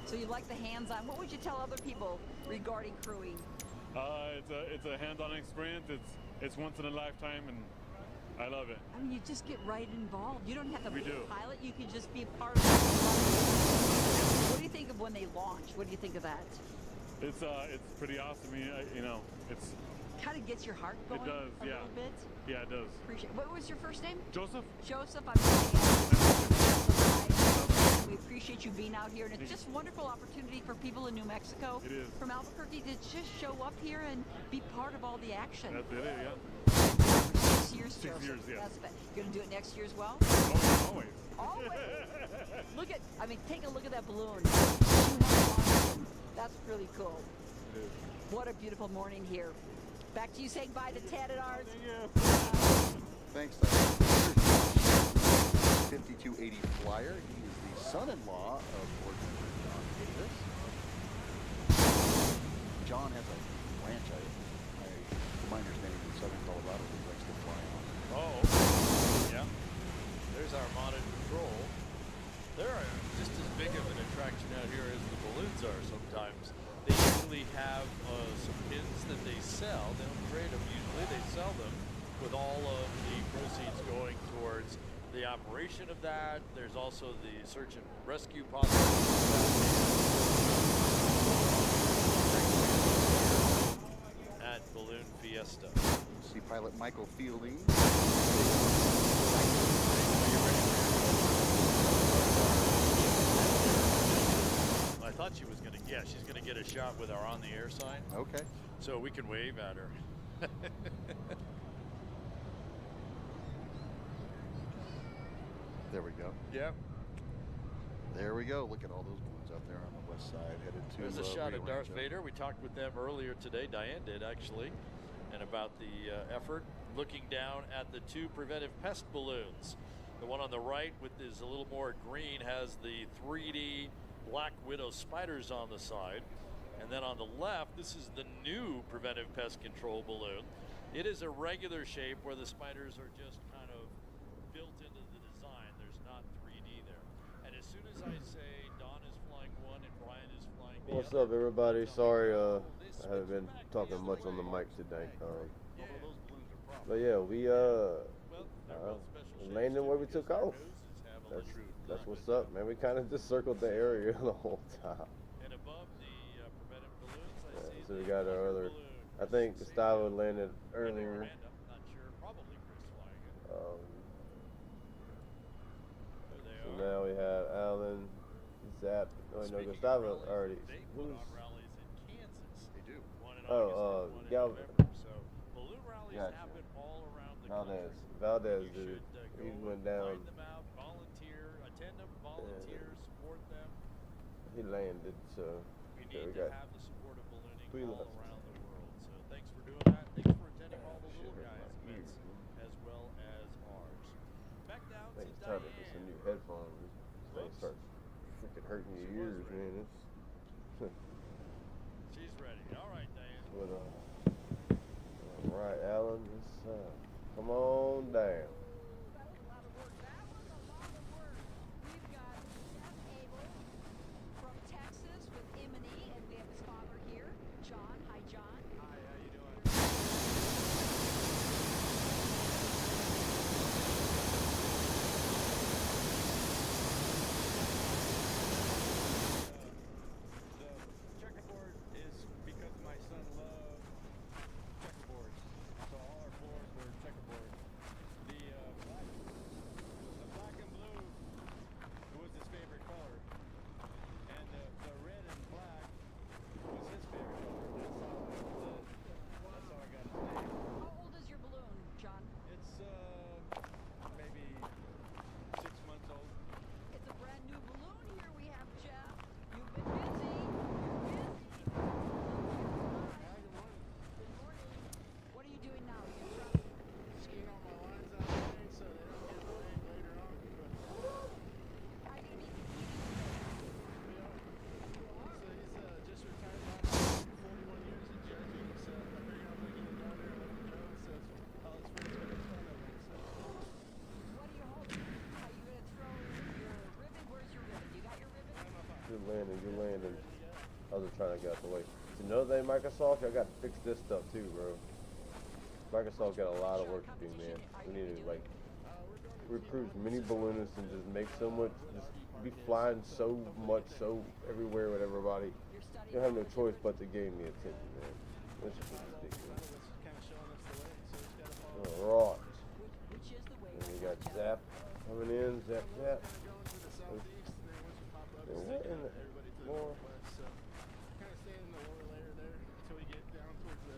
So you like the hands-on. What would you tell other people regarding crewing? It's a hands-on experience. It's once in a lifetime, and I love it. I mean, you just get right involved. You don't have to be do. a pilot. You can just be a part of it. What do you think of when they launch? What do you think of that? It's pretty awesome. You know, it's Kind of gets your heart going. It does, a yeah. little bit. Yeah, it does. Appreciate. What was your first name? Joseph. Joseph. We appreciate you being out here, and it's just a wonderful opportunity for people in New Mexico. It is. From Albuquerque to just show up here and be part of all the action. That's it. Yeah. 6 years. 6 years. Yeah. That's it. You're gonna do it next year as well. Always. Always. Look at. I mean, take a look at that balloon. You have one. That's really cool. It is. What a beautiful morning here. Back to you saying bye to Ted and ours. Thanks, Diane. 5280 Flyer. He is the son-in-law of board member John Davis. John has a ranch, from my understanding, in southern Colorado that he likes to fly on. Oh, yeah. There's our modded control. They're just as big of an attraction out here as the balloons are sometimes. They usually have some pins that they sell. They don't trade them usually. They sell them with all of the proceeds going towards the operation of that. There's also the search and rescue possibilities at Balloon Fiesta. See pilot Michael Fielding. I thought she was going to, she's going to get a shot with our on the air sign. Okay. So we can wave at her. There we go. Yep. There we go. Look at all those balloons out there on the west side headed to There's a shot of Rio Darth Rancho. Vader. We talked with them earlier today. Diane did, actually, and about the effort. Looking down at the two preventive pest balloons. The one on the right with is a little more green has the 3D Black Widow spiders on the side. And then on the left, this is the new preventive pest control balloon. It is a regular shape where the spiders are just kind of built into the design. There's not 3D there. And as soon as I say Don is flying one and Brian is flying the What's other, up, everybody? Sorry, I haven't been talking much on the mic today. But yeah, we landed where we took off. That's what's up, man. We kind of just circled the area the whole time. And above the preventive balloons, I see So we got our other. I think Gustavo landed earlier. not sure, probably Chris flying it. So now we have Alan, Zap. Oh no, Gustavo already. Who's? Rallies in Kansas. They do. One in Oh, August and one in Galvin. November. So balloon rallies Gotcha. happen all around the Valdez. country. Valdez You did it. should He go went and down. find them out, volunteer, attend them, volunteer, support them. He landed. So We yeah, need we to got have the support of ballooning three all left. around the world. So thanks for doing that. Thanks for attending all the little guys events as well as ours. Back down I think to it's time to get Diane. some new headphones. This thing starts freaking hurting your ears, man. It's She's ready. All right, Diane. But, all right, Alan, let's come on down. From Texas with Imani, and we have his father here, John. Hi, John. Hi, how you doing? The checkerboard is because my son loved checkerboards, so all our floors were checkerboard. The black and blue was his favorite color, and the red and black was his favorite color. That's how I got his name. How old is your balloon, John? It's maybe 6 months old. It's a brand new balloon here. We have Jeff. You've been busy. You're busy. Good morning. What are you doing now? Skiing on my lines out there so they don't get delayed later on. Are you going to be He's just retired last 41 years in Jersey, so I figured I'll take him down there and let him know. So all his friends will make fun of him. So. What are you holding? Are you going to throw your ribbon? Where's your ribbon? You got your ribbon? Good landing, good landing. I was just trying to get out the way. Another thing, Microsoft, I got to fix this stuff too, bro. Microsoft got a lot of work to do, man. We need to like recruit many balloonists and just make so much, just be flying so much, so everywhere with everybody. You're studying you have no choice but to gain the attention, man. That's just ridiculous. Alright. And we got Zap coming in, Zap. And what in the more? Kind of stay in the lower layer there until we get down towards the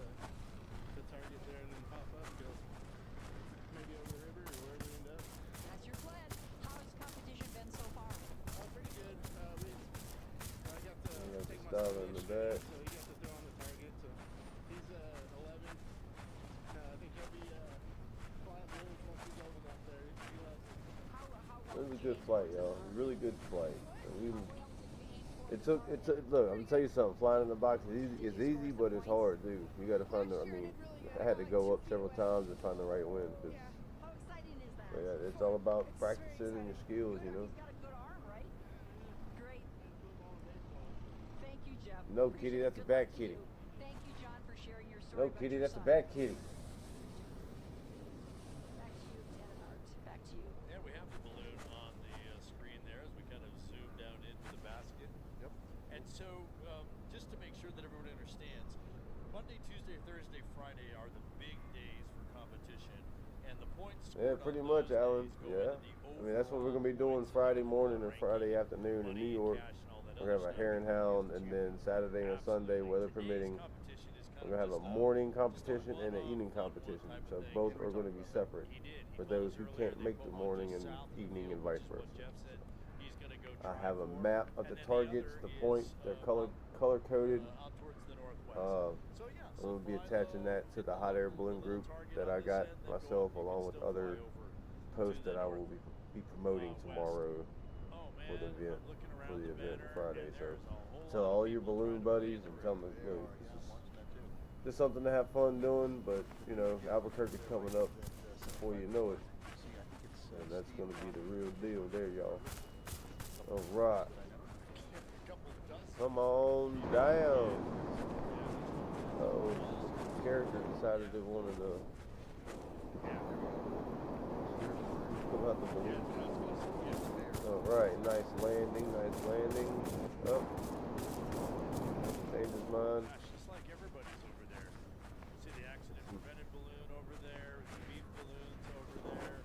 target there and then pop up and go maybe over the river or wherever we end up. That's your plan. How has competition been so far? Pretty good. I got to take my style in the back. so he got to throw on the target. So he's 11. I think he'll be flying balloons once he's old enough there. He loves it. It was a good flight, y'all. Really good flight. It took. Look, I'm gonna tell you something. Flying in the box is easy, but it's hard, dude. You got to find the. I mean, I had to go up several times to find the right wind. Cause, yeah, it's all about practicing and your skills, you know. Thank you, Jeff. No, Kitty, that's a bad kitty. Thank you, John, for sharing your story. No, Kitty, that's a bad kitty. Back to you, Denhart. Back to you. And we have the balloon on the screen there as we kind of zoom down into the basket. Yep. And so, just to make sure that everyone understands, Monday, Tuesday, Thursday, Friday are the big days for competition, and the points. Yeah, pretty much, Alan. Yeah. I mean, that's what we're gonna be doing Friday morning and Friday afternoon in New York. We're gonna have a hare and hound, and then Saturday and Sunday, weather permitting, we're gonna have a morning competition and an evening competition. So both are gonna be separate for those who can't make the morning and evening and vice versa. I have a map of the targets, the points, they're color coded. I'm gonna be attaching that to the hot air balloon group that I got myself, along with other posts that I will be promoting tomorrow for the event Friday. So tell all your balloon buddies and tell them, you know, this is something to have fun doing, but you know, Albuquerque's coming up before you know it, and that's gonna be the real deal there, y'all. All right, come on down. Oh, the character decided they wanted to come out the balloon. Alright, nice landing. Up. Changed his mind. Just like everybody's over there. See the accident prevented balloon over there, the beef balloons over there.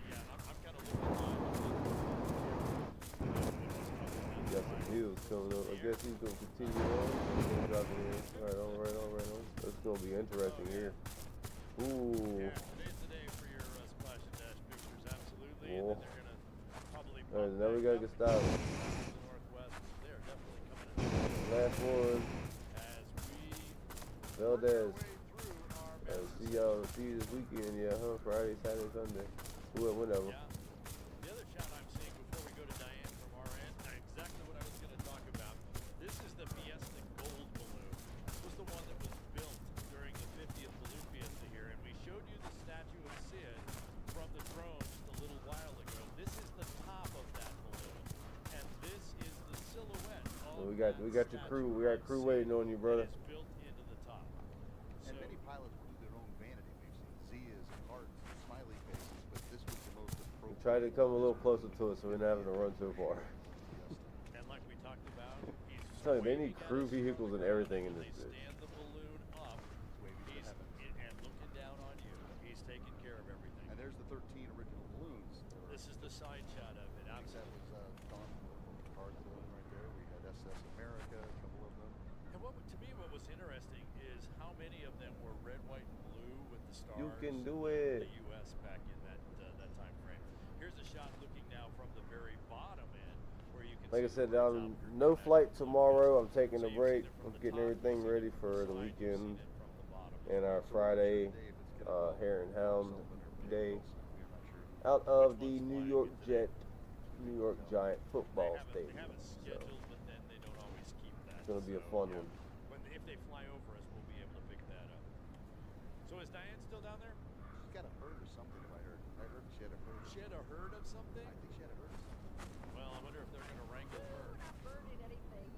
Yeah, I'm kind of looking Got some heels coming up. I guess he's going to continue on. He's going to drop it in. Right on. It's going to be interesting here. Ooh. Yeah, today's the day for your splash and dash pictures, absolutely. Oh. And then they're going to probably Alright, now we got to get started. northwest. They're definitely coming in. Last one. As we Valdez. See you this weekend, Friday, Saturday, Sunday. Whenever. Yeah. The other shot I'm seeing before we go to Diane from our end, exactly what I was going to talk about. This is the Fiesta Gold balloon. This was the one that was built during the 50th Balloon Fiesta here, and we showed you the statue of Sid from the drone just a little while ago. This is the top of that balloon, and this is the silhouette of We got your crew. We got crew waiting on you, brother. It's built into the top. And many pilots flew their own vanity. We've seen Zias and hearts and smiley faces, but this was the most We appropriate. try to come a little closer to it so we're not having to run too far. And like we talked about, he's I'm telling you, they need crew vehicles and everything in this bitch. stand the balloon up. He's and looking down on you. He's taking care of everything. And there's the 13 original balloons. This is the side shot of it. I think that was Don Card balloon right there. We had SS America, a couple of them. And to me, what was interesting is how many of them were red, white, and blue with the stars. You can do it. The U.S. back in that time frame. Here's a shot looking now from the very bottom end, where you can. Like I see said, the top no flight tomorrow. I'm taking a break. I'm getting everything ready for the weekend and our Friday hare and hound day out of the New York Giant football stadium. So but then they don't always keep that. it's gonna be a fun one. If they fly over us, we'll be able to pick that up. So is Diane still down there? She's got a herd or something, if I heard. I heard she had a herd. She had a herd of something? I think she had a herd of something. Well, I wonder if they're going to wrangle her. Not burning anything.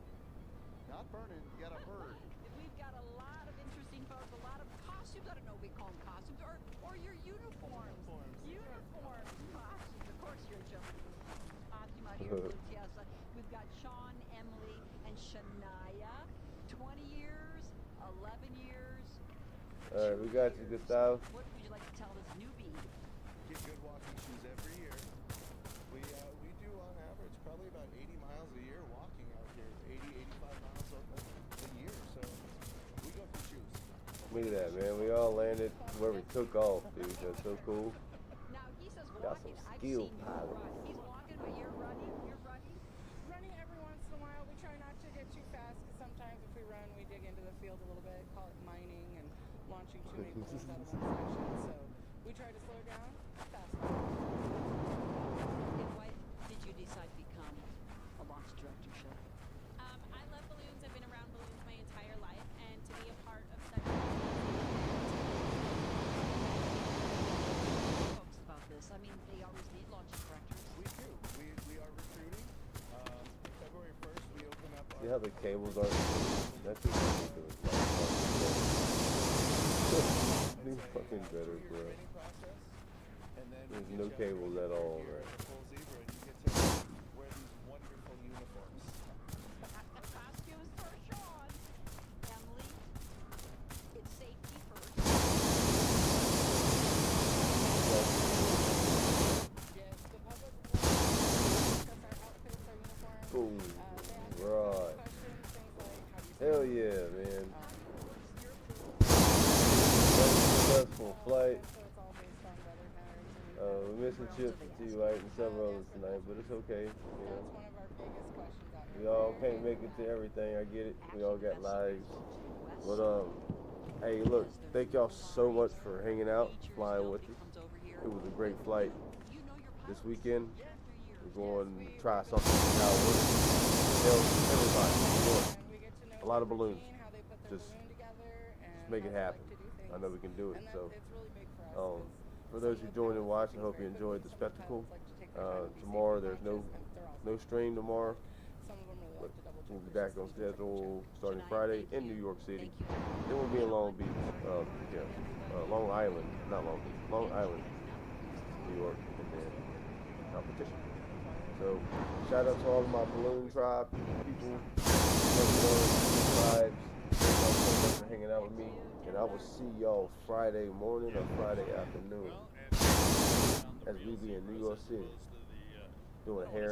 Not burning, you got a herd. We've got a lot of interesting photos, a lot of costumes. I don't know if we call them costumes or your uniforms. Uniforms. Costumes. Of course, you're jumping. Costume out here in Fiesta. We've got Sean, Emily, and Shania, 20 years, 11 years. All right, we got you, Gustavo. What would you like to tell this newbie? Get good walking shoes every year. We do on average probably about 80 miles a year walking out here. 80, 85 miles a year. So we go for shoes. Look at that, man. We all landed where we took off, dude. That's so cool. Now he says Got walking. some I've skill seen you pilot. run. He's walking, but you're running. You're running. Running every once in a while. We try not to get too fast because sometimes if we run, we dig into the field a little bit, call it mining and launching too many balloons out of one section. So we try to slow down, fast. And why did you decide to become a launch directorship? I love balloons. I've been around balloons my entire life, and to be a part of such Folks about this. I mean, they always need launch directors. We do. We are recruiting. February 1st, we open up our... See how the cables are? That's what ridiculous. These fucking better, bro. There's no cables at all, man. Full zebra, and you get to wear these wonderful uniforms. Costumes for Sean. Emily, it's safety first. Yes, the public will discuss our outfits, our uniforms. Boom. They ask Right. questions, things like how do you Hell swim? yeah, man. Successful flight. So it's all based on weather patterns. And We're missing Chip for T-White and several others tonight, but it's okay. You know, that's one of our biggest questions out we here. all can't make it to everything. I get it. We all got lives. But hey, look, thank y'all so much for hanging out, flying with us. It was a great flight. This weekend, we're going to try something out with. Tell everybody, a lot of balloons. Just make it happen. I know we can do it. So, for those who joined and watched, I hope you enjoyed the spectacle. Tomorrow, there's no stream tomorrow. But we'll be back on schedule starting Friday in New York City. Then we'll be in Long Beach, Long Island, not Long Beach, Long Island, New York, and then competition. So, shout out to all of my balloon tribe people, vibes. Thank y'all so much for hanging out with me, and I will see y'all Friday morning or Friday afternoon as we be in New York City doing hair.